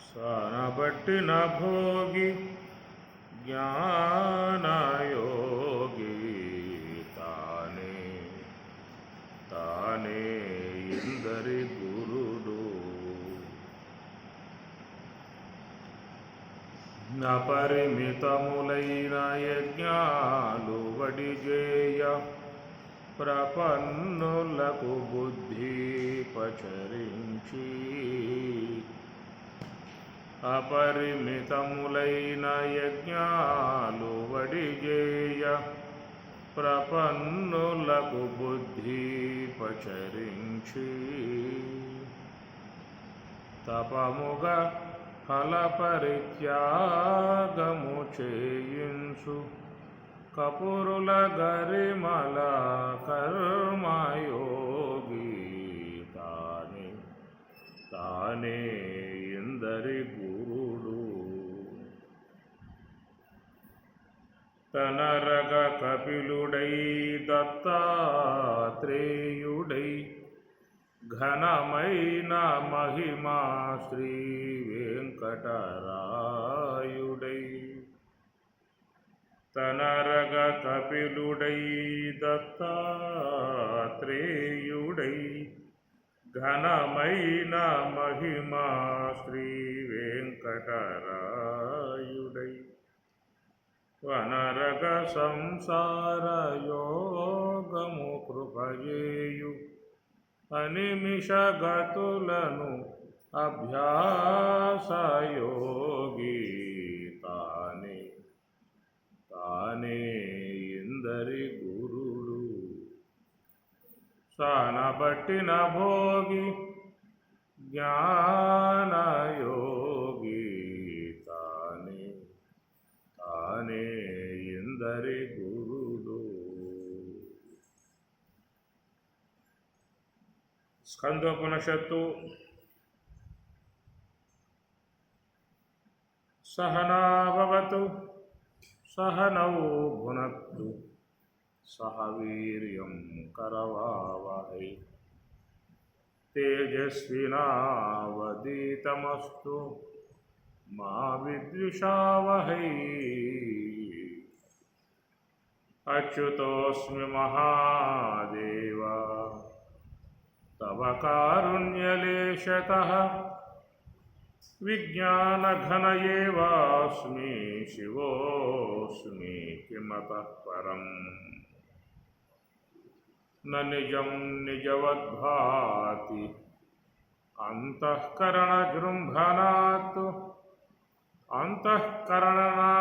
సానబట్టిన భోగి జ్ఞానయోగి తానే తానే ఇందరి గురుడు. అపరిమితములైన యజ్ఞాలు వడిజేయ ప్రపన్నులకు బుద్ధి పచరించి. అపరిమితములైన యజ్ఞాలు వడిజేయ ప్రపన్నులకు బుద్ధి పచరించి. తపముగా ఫలపరిత్యాగము చేయించు కపురుల గరిమల కర్మయోగి తానే తానే ఇందరి గురుడు. తనరగ కపిలుడై దత్తాత్రేయుడై ఘనమైన మహిమా శ్రీ వెంకటరాయుడై. తనరగ కపిలుడై దత్తాత్రేయుడై ఘనమైన మహిమా శ్రీ వెంకటరాయుడై. వనరగ సంసార యోగము కృపయేయు అనిమిషగతులను అభ్యాసయోగి తానే తానే ఇందరి గురుడు. సానబట్టిన భోగి జ్ఞానయోగి తానే తానే ఇందరి గురుడు. స్కందోపనిషత్తు సహనా భవతు సహనౌ భునక్తు సహ వీర్యం కరవావహై తేజస్వినావదీతమస్తు మా విద్విషావహై. అచ్యుతోస్మి మహాదేవ తవ కారుణ్యలేశతః విజ్ఞానఘనయేవాస్మి శివోస్మి కిమతః పరం. న నిజం నిజవద్భాతి అంతఃకరణజృంభణాత్ అంతఃకరణనాశేన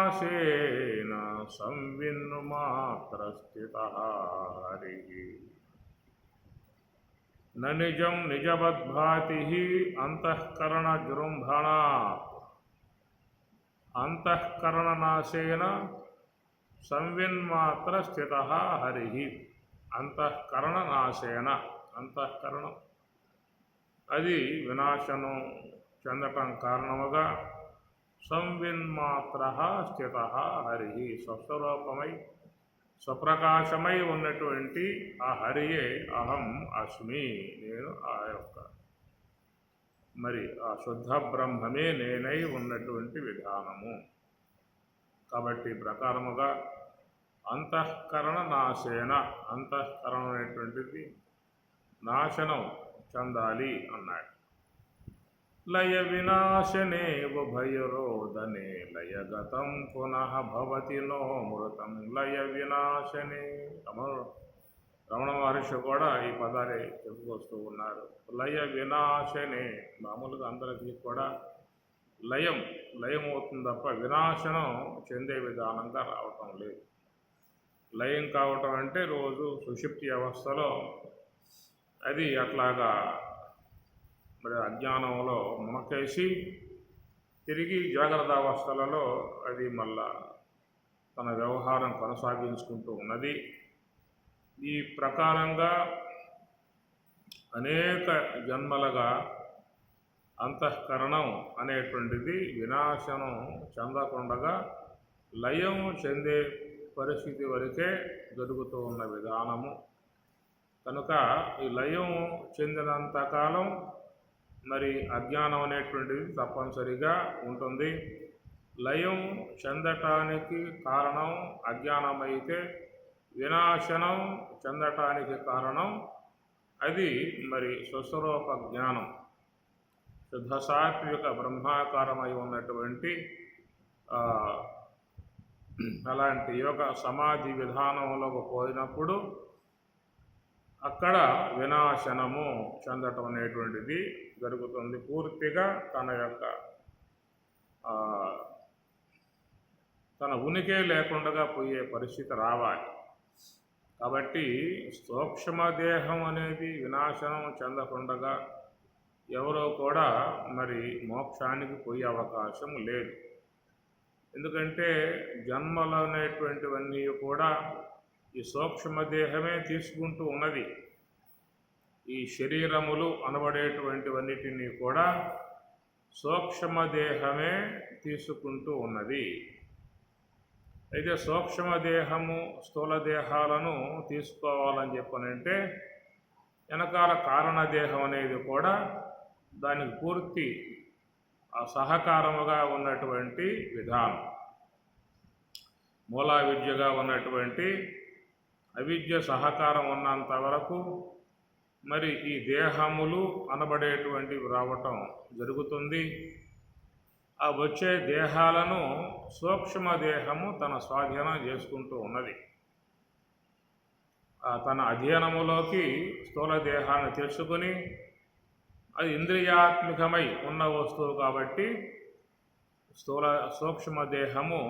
సంవిన్నుమాత్రస్థితః హరిః. న నిజం నిజవద్భాతి అంతఃకరణజృంభణాత్ అంతఃకరణనాశేన సంవిన్మాత్రస్థితః హరిః. అంతఃకరణనాశేన అంతఃకరణం అది వినాశనం చెందటం కారణముగా సంవిన్మాత్ర స్థితః హరిః స్వస్వరూపమై స్వప్రకాశమై ఉన్నటువంటి ఆ హరియే అహం అస్మి నేను ఆ యొక్క మరి ఆ శుద్ధ బ్రహ్మమే నేనై ఉన్నటువంటి విధానము. కాబట్టి ప్రకారముగా అంతఃకరణ నాశేన అంతఃకరణం అనేటువంటిది నాశనం చెందాలి అన్నాడు. లయ వినాశనే ఉభయరోదనే లయగతం పునః భవతి నో మృతం. లయ వినాశనే రమణ మహర్షి కూడా ఈ పదాలే చెప్పుకొస్తూ ఉన్నారు. లయ వినాశనే మామూలుగా అందరికీ కూడా లయం అవుతుంది తప్ప వినాశనం చెందే విధానంగా రావటం లేదు. లయం కావటం అంటే రోజు సుషుప్తి అవస్థలో అది అట్లాగా మరి అజ్ఞానంలో మునకేసి తిరిగి జాగ్రత్త అవస్థలలో అది మళ్ళా తన వ్యవహారం కొనసాగించుకుంటూ ఉన్నది. ఈ ప్రకారంగా అనేక జన్మలుగా అంతఃకరణం అనేటువంటిది వినాశనం చెందకుండా లయం చెందే పరిస్థితి వరకే జరుగుతూ ఉన్న విధానము. కనుక ఈ లయం చెందినంతకాలం మరి అజ్ఞానం అనేటువంటిది తప్పనిసరిగా ఉంటుంది. లయం చెందటానికి కారణం అజ్ఞానమైతే వినాశనం చెందటానికి కారణం అది మరి స్వస్వరూప జ్ఞానం. శుద్ధ సాత్విక బ్రహ్మాకారమై ఉన్నటువంటి అలాంటి యోగ సమాధి విధానంలోకి పోయినప్పుడు అక్కడ వినాశనము చెందటం అనేటువంటిది జరుగుతుంది. పూర్తిగా తన ఉనికి లేకుండా పోయే పరిస్థితి రావాలి. కాబట్టి సూక్ష్మదేహం అనేది వినాశనం చెందకుండా ఎవరో కూడా మరి మోక్షానికి పోయే అవకాశం లేదు. ఎందుకంటే జన్మలు అనేటువంటివన్నీ కూడా ఈ సూక్ష్మదేహమే తీసుకుంటూ ఉన్నది. ఈ శరీరములు అనబడేటువంటివన్నిటినీ కూడా సూక్ష్మదేహమే తీసుకుంటూ ఉన్నది. అయితే సూక్ష్మదేహము స్థూల దేహాలను తీసుకోవాలని చెప్పనంటే వెనకాల కారణదేహం అనేది కూడా దానికి పూర్తి సహకారముగా ఉన్నటువంటి విధానం. మూలా విద్యగా ఉన్నటువంటి అవిద్య సహకారం ఉన్నంత వరకు మరి ఈ దేహములు అనబడేటువంటివి రావటం జరుగుతుంది. ఆ వచ్చే దేహాలను సూక్ష్మదేహము తన స్వాధీనం చేసుకుంటూ ఉన్నది. తన అధీనములోకి స్థూల దేహాన్ని తెచ్చుకొని అది ఇంద్రియాత్మికమై ఉన్న వస్తువు కాబట్టి సూక్ష్మదేహము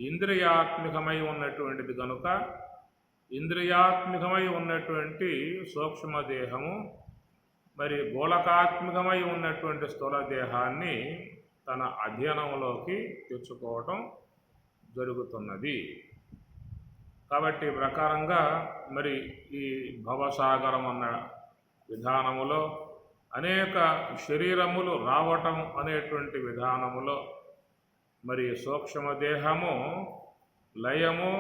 ఇంద్రియాత్మికమై ఉన్నటువంటిది కనుక ఇంద్రియాత్మికమై ఉన్నటువంటి సూక్ష్మదేహము మరి గోళకాత్మికమై ఉన్నటువంటి స్థూల దేహాన్ని తన అధీనంలోకి తెచ్చుకోవటం జరుగుతున్నది. కాబట్టి ప్రకారంగా మరి ఈ భవసాగరం అన్న విధానములో అనేక శరీరములు రావటం అనేటువంటి విధానములో మరి సూక్ష్మదేహము లయము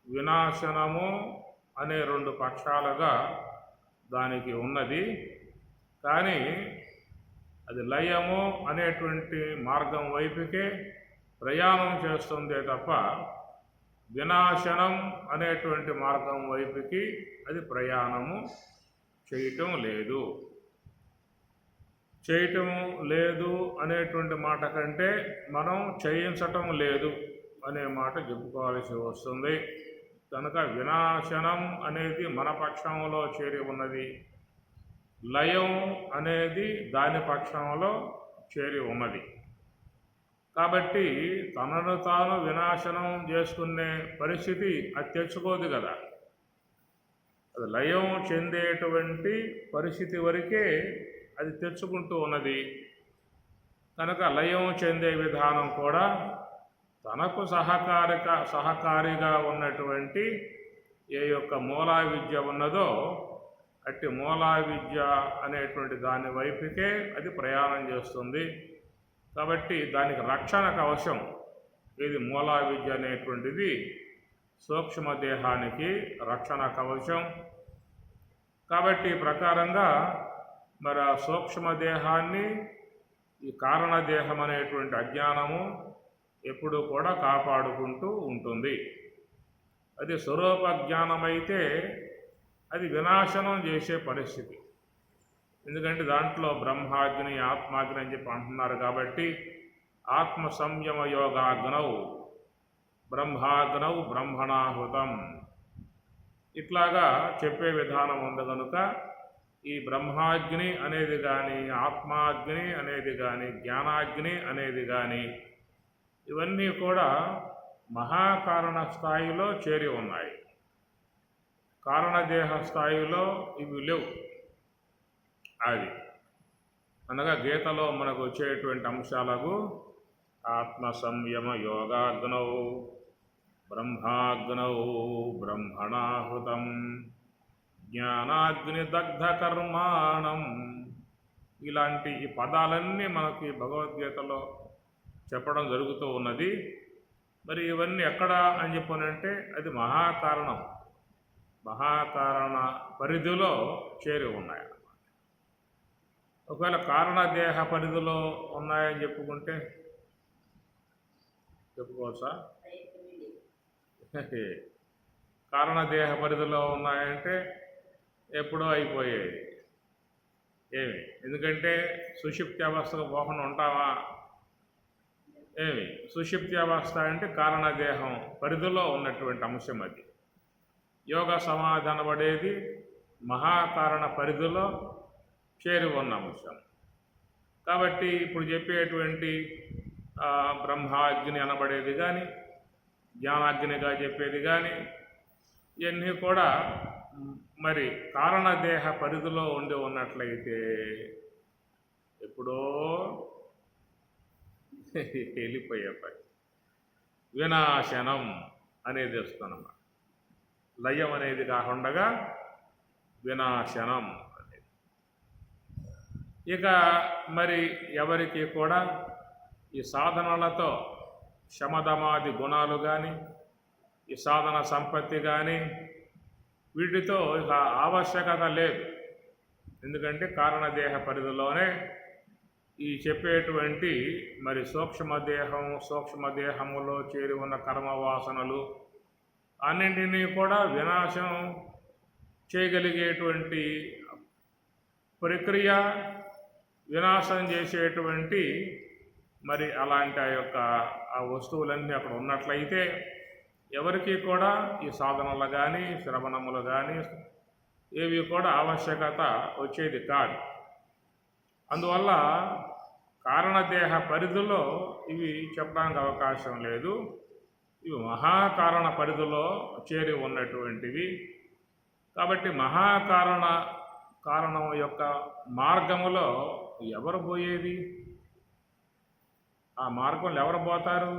వినాశనము అనే రెండు పక్షాలుగా దానికి ఉన్నది. కానీ అది లయము అనేటువంటి మార్గం వైపుకే ప్రయాణం చేస్తుందే తప్ప వినాశనం అనేటువంటి మార్గం వైపుకి అది ప్రయాణము చేయటం లేదు అనేటువంటి మాట కంటే మనం చేయించటం లేదు అనే మాట చెప్పుకోవాల్సి వస్తుంది. కనుక వినాశనం అనేది మన పక్షంలో చేరి ఉన్నది, లయం అనేది దాని పక్షంలో చేరి ఉన్నది. కాబట్టి తనను తాను వినాశనం చేసుకునే పరిస్థితి అది తెచ్చుకోదు కదా. అది లయం చెందేటువంటి పరిస్థితి వరకే అది తెచ్చుకుంటూ ఉన్నది. కనుక లయం చెందే విధానం కూడా తనకు సహకారిగా ఉన్నటువంటి ఏ యొక్క మూలా విద్య ఉన్నదో అట్టి మూలా విద్య అనేటువంటి దాని వైపుకే అది ప్రయాణం చేస్తుంది. కాబట్టి దానికి రక్షణ కవచం ఇది మూలా విద్య అనేటువంటిది సూక్ష్మదేహానికి రక్షణ కవచం. కాబట్టి ప్రకారంగా మరి ఆ సూక్ష్మదేహాన్ని ఈ కారణదేహం అనేటువంటి అజ్ఞానము ఎప్పుడూ కూడా కాపాడుకుంటూ ఉంటుంది. అది స్వరూప జ్ఞానమైతే అది వినాశనం చేసే పరిస్థితి. ఎందుకంటే దాంట్లో బ్రహ్మాగ్ని ఆత్మాగ్ని అని చెప్పి అంటున్నారు కాబట్టి ఆత్మ సంయమ యోగాగ్నౌ బ్రహ్మాగ్నౌ బ్రహ్మణాహుతం ఇట్లాగా చెప్పే విధానం ఉంది. కనుక ఈ బ్రహ్మాగ్ని అనేది కానీ ఆత్మాగ్ని అనేది కానీ జ్ఞానాగ్ని అనేది కానీ ఇవన్నీ కూడా మహాకారణ స్థాయిలో చేరి ఉన్నాయి. కారణదేహ స్థాయిలో ఇవి లేవు. అది అనగా గీతలో మనకు వచ్చేటువంటి అంశాలకు ఆత్మ సంయమ యోగాగ్నౌ బ్రహ్మాగ్నౌ బ్రహ్మణాహృతం జ్ఞానాగ్ని దగ్ధ కర్మాణం ఇలాంటి ఈ పదాలన్నీ మనకి భగవద్గీతలో చెప్పడం జరుగుతూ ఉన్నది. మరి ఇవన్నీ ఎక్కడ అని చెప్పనంటే అది మహాకారణ పరిధిలో చేరి ఉన్నాయి. ఒకవేళ కారణదేహ పరిధిలో ఉన్నాయని చెప్పుకోవచ్చా? కారణదేహ పరిధిలో ఉన్నాయంటే ఎప్పుడో అయిపోయేది. ఎందుకంటే సుషుప్తి అవస్థకు పోకుండా ఉంటామా? సుషుప్తి అవస్థ అంటే కారణదేహం పరిధిలో ఉన్నటువంటి అంశం. అది యోగ సమాధి అనబడేది మహాకారణ పరిధిలో చేరి ఉన్న అంశం. కాబట్టి ఇప్పుడు చెప్పేటువంటి బ్రహ్మాగ్ని అనబడేది కానీ, జ్ఞానాగ్నిగా చెప్పేది కానీ, ఇవన్నీ కూడా మరి కారణదేహ పరిధిలో ఉండి ఉన్నట్లయితే ఎప్పుడో వెళ్ళిపోయే పని. వినాశనం అనేది వస్తుందన్నమాట. లయం అనేది కాకుండా వినాశనం అనేది. ఇక మరి ఎవరికి కూడా ఈ సాధనలతో శమదమాది గుణాలు కానీ, ఈ సాధన సంపత్తి కానీ వీటితో ఇక ఆవశ్యకత లేదు. ఎందుకంటే కారణదేహ పరిధిలోనే ఈ చెప్పేటువంటి మరి సూక్ష్మదేహములో చేరి ఉన్న కర్మవాసనలు అన్నింటినీ కూడా వినాశం చేయగలిగేటువంటి ప్రక్రియ, వినాశం చేసేటువంటి మరి అలాంటి ఆ వస్తువులన్నీ అక్కడ ఉన్నట్లయితే ఎవరికి కూడా ఈ సాధనలు కానీ, శ్రవణములు కానీ ఏవి కూడా ఆవశ్యకత వచ్చేది కాదు. అందువల్ల కారణదేహ పరిధిలో ఇవి చెప్పడానికి అవకాశం లేదు. ఇవి మహాకారణ పరిధిలో చేరి ఉన్నటువంటివి. కాబట్టి కారణం యొక్క మార్గములో ఎవరు పోయేది? ఆ మార్గంలో ఎవరు పోతారు?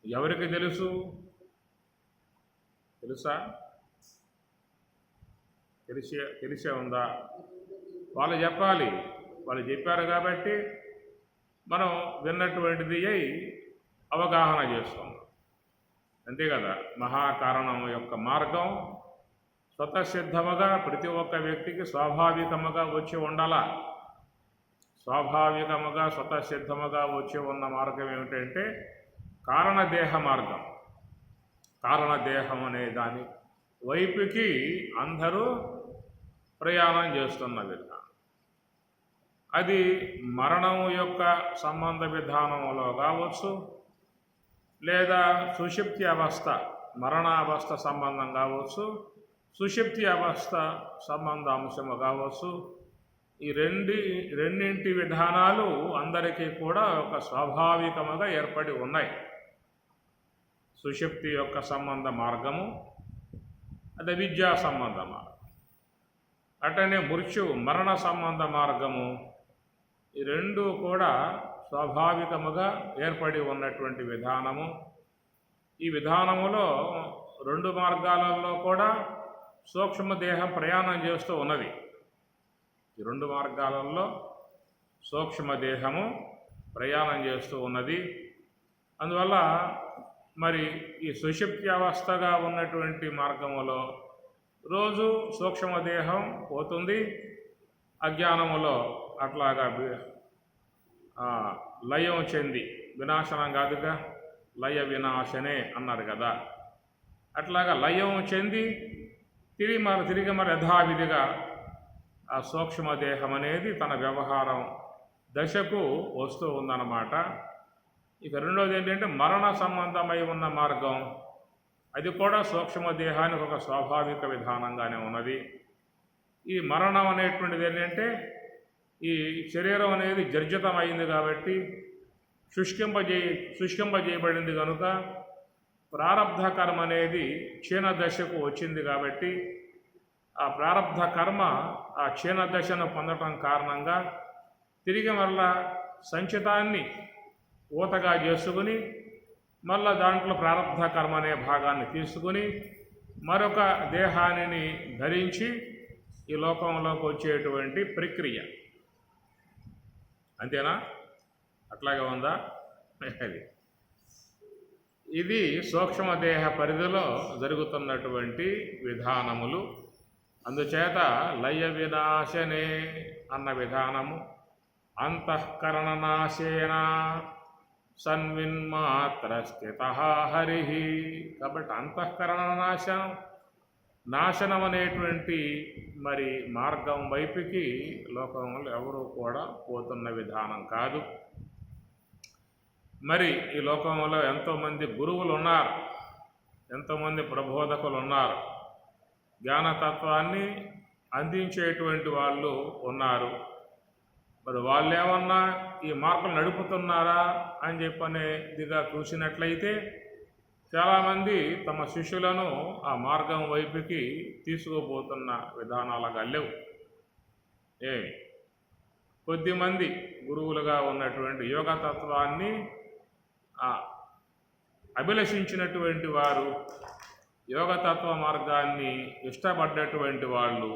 ఎవరికి తెలుసా? తెలిసే ఉందా? వాళ్ళు చెప్పాలి. వాళ్ళు చెప్పారు కాబట్టి మనం విన్నటువంటిది అయి అవగాహన చేసుకున్నాం. అంతే కదా. మహాకారణం యొక్క మార్గం స్వతసిద్ధముగా ప్రతి ఒక్క వ్యక్తికి స్వాభావికముగా వచ్చి ఉండాలా. స్వాభావికముగా స్వతసిద్ధముగా వచ్చి ఉన్న మార్గం ఏమిటంటే కారణదేహ మార్గం. కారణదేహం అనే దాని వైపుకి అందరూ ప్రయాణం చేస్తున్న విధానం. అది మరణం యొక్క సంబంధ విధానంలో కావచ్చు, లేదా సుషుప్తి అవస్థ మరణావస్థ సంబంధం కావచ్చు, సుషుప్తి అవస్థ సంబంధ అంశము కావచ్చు. ఈ రెండింటి విధానాలు అందరికీ కూడా ఒక స్వాభావికముగా ఏర్పడి ఉన్నాయి. సుషుప్తి యొక్క సంబంధ మార్గము అది విద్యా సంబంధ మార్గం. అటనే మరణ సంబంధ మార్గము. ఈ రెండు కూడా స్వాభావికముగా ఏర్పడి ఉన్నటువంటి విధానము. ఈ విధానములో రెండు మార్గాలలో కూడా సూక్ష్మదేహం ప్రయాణం చేస్తూ ఉన్నది. ఈ రెండు మార్గాలలో సూక్ష్మదేహము ప్రయాణం చేస్తూ ఉన్నది. అందువల్ల మరి ఈ సుషుప్తి అవస్థగా ఉన్నటువంటి మార్గములో రోజు సూక్ష్మదేహం పోతుంది. అజ్ఞానములో అట్లాగా లయం చెంది, వినాశనం కాదుగా, లయ వినాశనే అన్నారు కదా. అట్లాగా లయం చెంది తిరిగి మరి యథావిధిగా ఆ సూక్ష్మదేహం అనేది తన వ్యవహారం దశకు వస్తూ ఉందన్నమాట. ఇక రెండోది ఏంటంటే మరణ సంబంధమై ఉన్న మార్గం. అది కూడా సూక్ష్మదేహానికి ఒక స్వాభావిక విధానంగానే ఉన్నది. ఈ మరణం అనేటువంటిది ఏంటంటే ఈ శరీరం అనేది జర్జితం అయింది కాబట్టి, శుష్కింపజేయబడింది కనుక ప్రారబ్ధ కర్మ అనేది క్షీణ దశకు వచ్చింది కాబట్టి ఆ ప్రారబ్ధ కర్మ ఆ క్షీణ దశను పొందటం కారణంగా తిరిగి మళ్ళా సంచితాన్ని ఊతగా చేసుకుని మళ్ళా దాంట్లో ప్రారబ్ధ కర్మ అనే భాగాన్ని తీసుకుని మరొక దేహాన్ని ధరించి ఈ లోకంలోకి వచ్చేటువంటి ప్రక్రియ. అంతేనా? అట్లాగే ఉందా? ఇది సూక్ష్మదేహ పరిధిలో జరుగుతున్నటువంటి విధానములు. అందుచేత లయ వినాశనే అన్న విధానము అంతఃకరణ నాశేన సన్విన్మాత్ర స్థిత హరి. కాబట్టి అంతఃకరణ నాశనం అనేటువంటి మరి మార్గం వైపుకి లోకంలో ఎవరూ కూడా పోతున్న విధానం కాదు. మరి ఈ లోకంలో ఎంతోమంది గురువులు ఉన్నారు, ఎంతోమంది ప్రబోధకులు ఉన్నారు, జ్ఞానతత్వాన్ని అందించేటువంటి వాళ్ళు ఉన్నారు. మరి వాళ్ళు ఏమన్నా ఈ మార్గం నడుపుతున్నారా అని చెప్పనేదిగా చూసినట్లయితే చాలామంది తమ శిష్యులను ఆ మార్గం వైపుకి తీసుకుపోతున్న విధానాలుగా లేవు. కొద్దిమంది గురువులుగా ఉన్నటువంటి యోగతత్వాన్ని అభిలషించినటువంటి వారు, యోగతత్వ మార్గాన్ని ఇష్టపడ్డటువంటి వాళ్ళు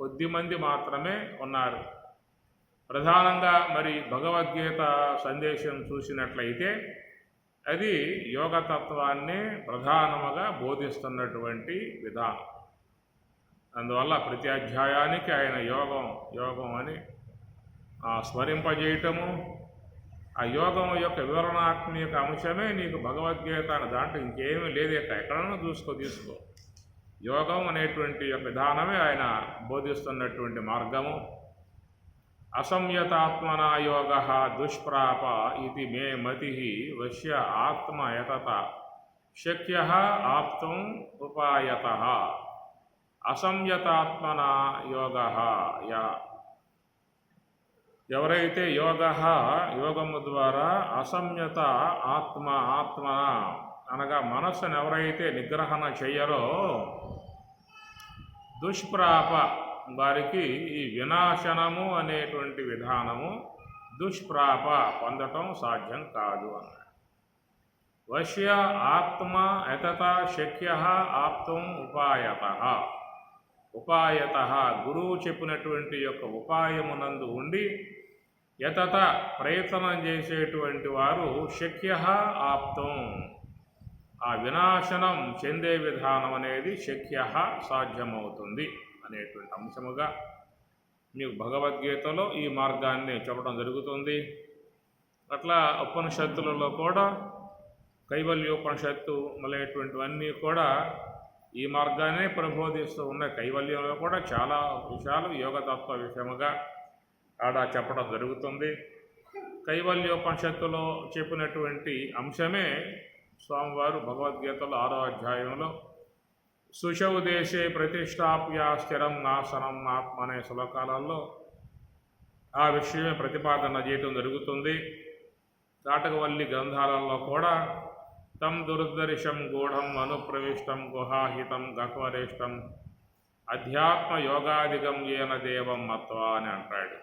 కొద్దిమంది మాత్రమే ఉన్నారు. ప్రధానంగా మరి భగవద్గీత సందేశం చూసినట్లయితే అది యోగతత్వాన్ని ప్రధానముగా బోధిస్తున్నటువంటి విధానం. అందువల్ల ప్రతి అధ్యాయానికి ఆయన యోగం అని స్మరింపజేయటము, ఆ యోగం యొక్క వివరణాత్మక అంశమే నీకు భగవద్గీత అని, దాంట్లో ఇంకేమీ లేదు. ఎక్కడన్నా తీసుకో. యోగం అనేటువంటి యొక్క విధానమే ఆయన బోధిస్తున్నటువంటి మార్గము. అసంయతాత్మనా యోగ దుష్ప్రాప ఇది మే మతి వశ్య ఆత్మ యతత శక్య ఆప్తం ఉపాయత. అసంయతాత్మనా యోగ, ఎవరైతే యోగము ద్వారా అసంయత ఆత్మ అనగా మనస్సును ఎవరైతే నిగ్రహణ చెయ్యరో దుష్ప్రాప, వారికి ఈ వినాశనము అనేటువంటి విధానము దుష్ప్రాప పొందటం సాధ్యం కాదు అన్నాడు. వశ్య ఆత్మ యతత శక్య ఆప్తం ఉపాయత, గురువు చెప్పినటువంటి యొక్క ఉపాయమునందు ఉండి యతత ప్రయత్నం చేసేటువంటి వారు శక్య ఆప్తం, ఆ వినాశనం చెందే విధానం అనేది శక్య సాధ్యమవుతుంది అనేటువంటి అంశముగా మీకు భగవద్గీతలో ఈ మార్గాన్ని చెప్పడం జరుగుతుంది. అట్లా ఉపనిషత్తులలో కూడా కైవల్యోపనిషత్తు మొదలైనటువంటివన్నీ కూడా ఈ మార్గాన్ని ప్రబోధిస్తూ ఉన్నాయి. కైవల్యంలో కూడా చాలా విషయాలు యోగతత్వ విషయముగా ఆడ చెప్పడం జరుగుతుంది. కైవల్యోపనిషత్తులో చెప్పినటువంటి అంశమే స్వామివారు భగవద్గీతలో 6వ అధ్యాయంలో సుషౌ దేశే ప్రతిష్టాప్య స్థిరం నాశనం ఆత్మ అనే శ్లోకాలలో ఆ విషయమే ప్రతిపాదన చేయటం జరుగుతుంది. కాటకవల్లి గ్రంథాలలో కూడా తం దుర్దర్శం గూఢం అనుప్రవిష్టం గుహాహితం గహ్వరేష్టం అధ్యాత్మ యోగాదిగం ఏన దేవం మత్వా అని అంటాడు.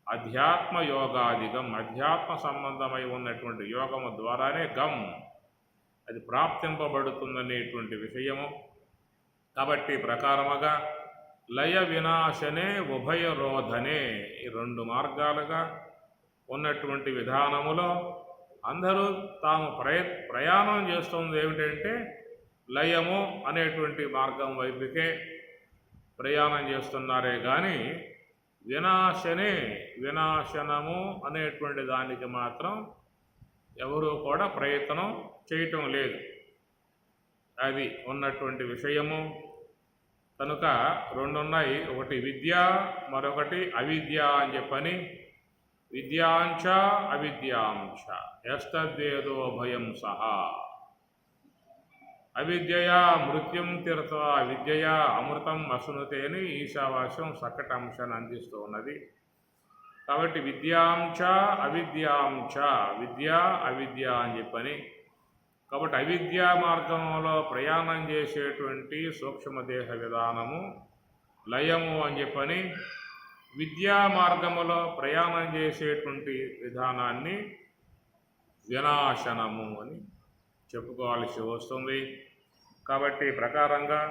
అధ్యాత్మ యోగాదిగం, అధ్యాత్మ సంబంధమై ఉన్నటువంటి యోగము ద్వారానే గం అది ప్రాప్తింపబడుతుందనేటువంటి విషయము. కాబట్టి ప్రకారముగా లయ వినాశనే ఉభయరోధనే, ఈ 2 మార్గాలుగా ఉన్నటువంటి విధానములో అందరూ తాము ప్రయాణం చేస్తుంది ఏమిటంటే లయము అనేటువంటి మార్గం వైపుకే ప్రయాణం చేస్తున్నారే కానీ వినాశనము అనేటువంటి దానికి మాత్రం ఎవరూ కూడా ప్రయత్నం చేయటం లేదు. అది ఉన్నటువంటి విషయము. కనుక 2 ఉన్నాయి, ఒకటి విద్య, మరొకటి అవిద్య అని చెప్పని. విద్యాంచ అవిద్యాంచ యస్తద్వేదో భయం సహా. అవిద్యయా మృత్యుం తీర్త్వా విద్యయా అమృతం అసునుతే అని ఈశావాస్యం చక్కటి అంశాన్ని అందిస్తూ ఉన్నది. కాబట్టి విద్యాంచ అవిద్యాంచ, విద్య అవిద్య అని చెప్పని. కాబట్టి అవిద్యా మార్గంలో ప్రయాణం చేసేటువంటి సూక్ష్మదేహ విధానము లయము అని చెప్పని, విద్యా మార్గములో ప్రయాణం చేసేటువంటి విధానాన్ని వినాశనము అని చెప్పుకోవాల్సి వస్తుంది. కాబట్టి ప్రకారంగా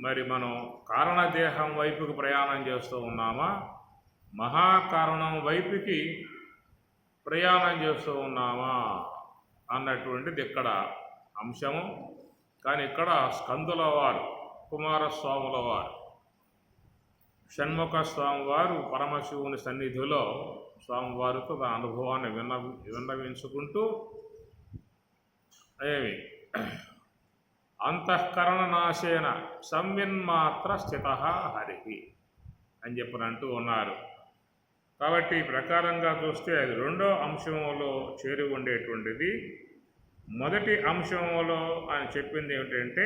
మరి మనం కారణదేహం వైపుకి ప్రయాణం చేస్తూ ఉన్నామా, మహాకారణం వైపుకి ప్రయాణం చేస్తూ ఉన్నామా అన్నటువంటిది ఇక్కడ అంశము. కానీ ఇక్కడ స్కందుల వారు, కుమారస్వాముల వారు షణ్ముఖ స్వామివారు పరమశివుని సన్నిధిలో స్వామివారితో తన అనుభవాన్ని విన్నవించుకుంటూ ఏమి అంతఃకరణ నాశేన సంవిన్మాత్ర స్థిత హరి అని చెప్పినంటూ ఉన్నారు. కాబట్టి ఈ ప్రకారంగా చూస్తే అది రెండో అంశంలో చేరి ఉండేటువంటిది. మొదటి అంశంలో ఆయన చెప్పింది ఏమిటంటే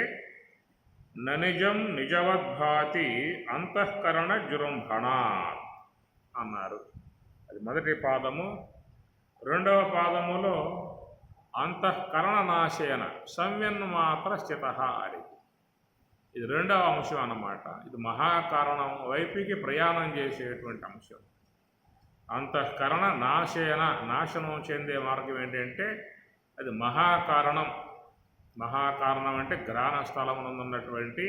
ననిజం నిజవద్భాతి అంతఃకరణ జృంభణ అన్నారు. అది మొదటి పాదము. రెండవ పాదములో అంతఃకరణ నాశేన సంవిన్మాత్ర స్థిత హరి, ఇది రెండవ అంశం అన్నమాట. ఇది మహాకారణం వైపుకి ప్రయాణం చేసేటువంటి అంశం. అంతఃకరణ నాశేన, నాశనం చెందే మార్గం ఏంటంటే అది మహాకారణం. మహాకారణం అంటే గ్రాణ స్థలమునందు ఉన్నటువంటి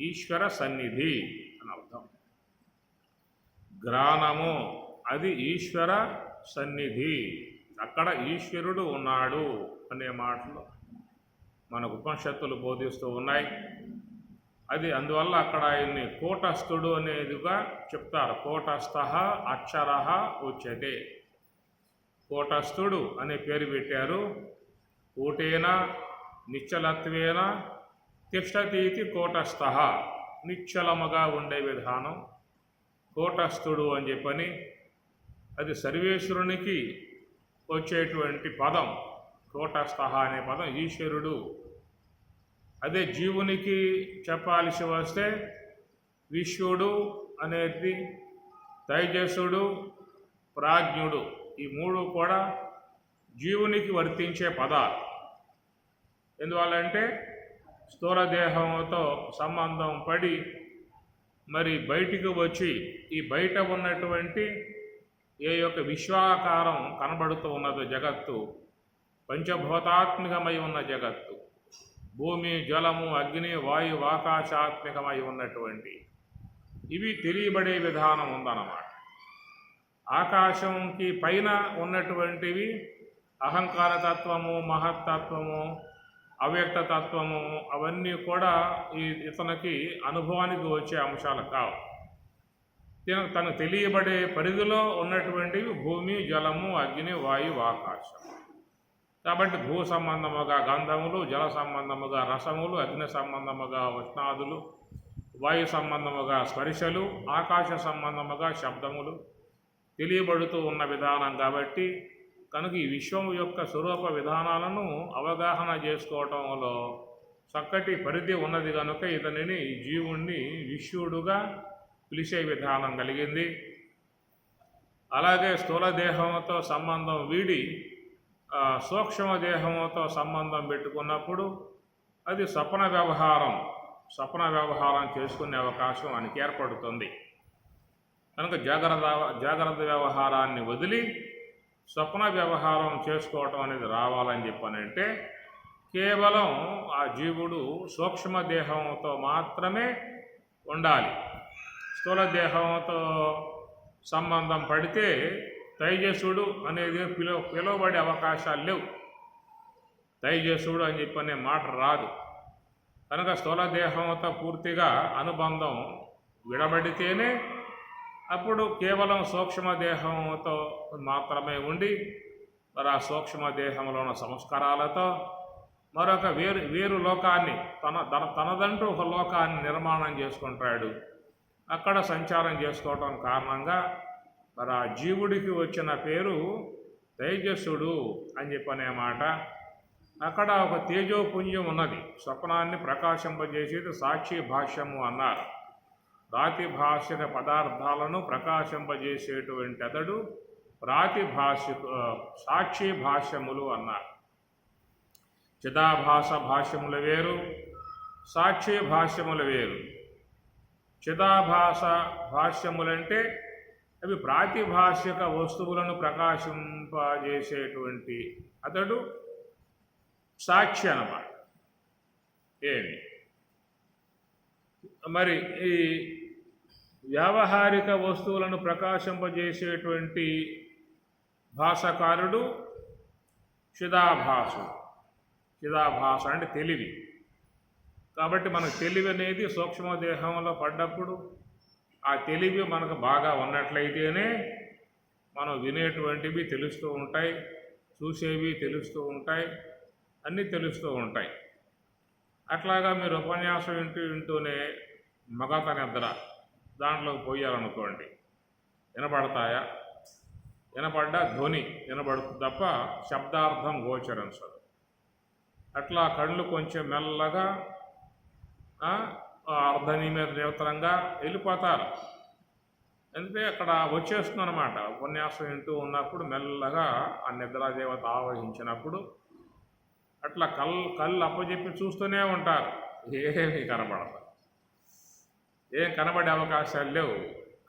ఈశ్వర సన్నిధి అని అర్థం. గ్రాణము అది ఈశ్వర సన్నిధి, అక్కడ ఈశ్వరుడు ఉన్నాడు అనే మాటలు మనకు ఉపనిషత్తులు బోధిస్తూ ఉన్నాయి. అది అందువల్ల అక్కడ ఆయన్ని కూటస్థుడు అనేదిగా చెప్తారు. కూటస్థ అక్షర ఉచ్యతే, కూటస్థుడు అనే పేరు పెట్టారు. కూటేన నిశ్చలత్వేన తిష్టతీతి కూటస్థ, నిశ్చలముగా ఉండే విధానం కూటస్థుడు అని చెప్పని. అది సర్వేశ్వరునికి వచ్చేటువంటి పదం. కూటస్థ అనే పదం ఈశ్వరుడు. అదే జీవునికి చెప్పాల్సి వస్తే విశ్వడు అనేది, తైజసుడు, ప్రాజ్ఞుడు, ఈ మూడు కూడా జీవునికి వర్తించే పదాలు. ఎందువల్లంటే స్థూల దేహంతో సంబంధం పడి మరి బయటికి వచ్చి ఈ బయట ఉన్నటువంటి ఏ యొక్క విశ్వాకారం కనబడుతూ ఉన్నదో జగత్తు, పంచభూతాత్మికమై ఉన్న జగత్తు, భూమి, జలము, అగ్ని, వాయు, ఆకాశాత్మికమై ఉన్నటువంటి ఇవి తెలియబడే విధానం ఉందన్నమాట. ఆకాశంకి పైన ఉన్నటువంటివి అహంకారతత్వము, మహత్తత్వము, అవ్యక్తతత్వము, అవన్నీ కూడా ఇతనికి అనుభవానికి వచ్చే అంశాలు కావు. తనకు తెలియబడే పరిధిలో ఉన్నటువంటివి భూమి, జలము, అగ్ని, వాయు, ఆకాశం. కాబట్టి భూ సంబంధముగా గంధములు, జల సంబంధముగా రసములు, అగ్ని సంబంధముగా ఉష్ణాదులు, వాయు సంబంధముగా స్పర్శలు, ఆకాశ సంబంధముగా శబ్దములు తెలియబడుతూ ఉన్న విధానం. కాబట్టి కనుక ఈ విశ్వం యొక్క స్వరూప విధానాలను అవగాహన చేసుకోవటంలో చక్కటి పరిధి ఉన్నది కనుక ఇతనిని జీవుణ్ణి విశ్వడుగా పిలిచే విధానం కలిగింది. అలాగే స్థూల దేహంతో సంబంధం వీడి సూక్ష్మ దేహంతో సంబంధం పెట్టుకున్నప్పుడు అది స్వప్న వ్యవహారం చేసుకునే అవకాశం ఆయనకి ఏర్పడుతుంది. కనుక జాగ్రత్త వ్యవహారాన్ని వదిలి స్వప్న వ్యవహారం చేసుకోవటం అనేది రావాలని చెప్పానంటే కేవలం ఆ జీవుడు సూక్ష్మ దేహంతో మాత్రమే ఉండాలి. స్థూల దేహంతో సంబంధం పడితే తైజసుడు అనేది పిలువబడే అవకాశాలు లేవు. తైజసుడు అని చెప్పనే మాట రాదు. కనుక స్థూల దేహంతో పూర్తిగా అనుబంధం విడబడితేనే అప్పుడు కేవలం సూక్ష్మదేహంతో మాత్రమే ఉండి మరి ఆ సూక్ష్మదేహంలో ఉన్న సంస్కారాలతో మరొక వేరు లోకాన్ని తనదంటూ ఒక లోకాన్ని నిర్మాణం చేసుకుంటాడు. అక్కడ సంచారం చేసుకోవటం కారణంగా మరి ఆ జీవుడికి వచ్చిన పేరు తేజస్సుడు అని చెప్పనే మాట. అక్కడ ఒక తేజోపుంజం ఉన్నది. స్వప్నాన్ని ప్రకాశింపజేసేది సాక్షి భాష్యము అన్నారు. ప్రాతిభాషిక పదార్థాలను ప్రకాశింపజేసేటువంటి అతడు సాక్షి భాష్యములు అన్నారు. చిదాభాస భాష్యములు వేరు, సాక్షి భాష్యములు వేరు. చిదాభాస భాష్యములంటే అవి ప్రాతిభాషిక వస్తువులను ప్రకాశింపజేసేటువంటి అతడు సాక్షి అన్నమాట. ఏమి మరి ఈ వ్యావహారిక వస్తువులను ప్రకాశింపజేసేటువంటి భాషకారుడు చిదాభాసు. చిదాభాస అంటే తెలివి. కాబట్టి మనకు తెలివి అనేది సూక్ష్మదేహంలో పడ్డప్పుడు ఆ తెలివి మనకు బాగా ఉన్నట్లయితేనే మనం వినేటువంటివి తెలుస్తూ ఉంటాయి, చూసేవి తెలుస్తూ ఉంటాయి, అన్నీ తెలుస్తూ ఉంటాయి. అట్లాగా మీరు ఉపన్యాసం వింటూనే మగత నిద్ర దాంట్లోకి పోయారనుకోండి, వినపడతాయా? వినపడ్డ ధ్వని వినపడుతుంది తప్ప శబ్దార్థం గోచరించదు. అట్లా కళ్ళు కొంచెం మెల్లగా అర్ధనిమితంగా వెళ్ళిపోతారు. ఎందుకంటే అక్కడ వచ్చేస్తుంది అనమాట. ఉపన్యాసం వింటూ ఉన్నప్పుడు మెల్లగా ఆ నిద్రాదేవత ఆవహించినప్పుడు అట్లా కళ్ళు అప్పచెప్పి చూస్తూనే ఉంటారు. ఏమీ కనబడదు, ఏం కనబడే అవకాశాలు లేవు.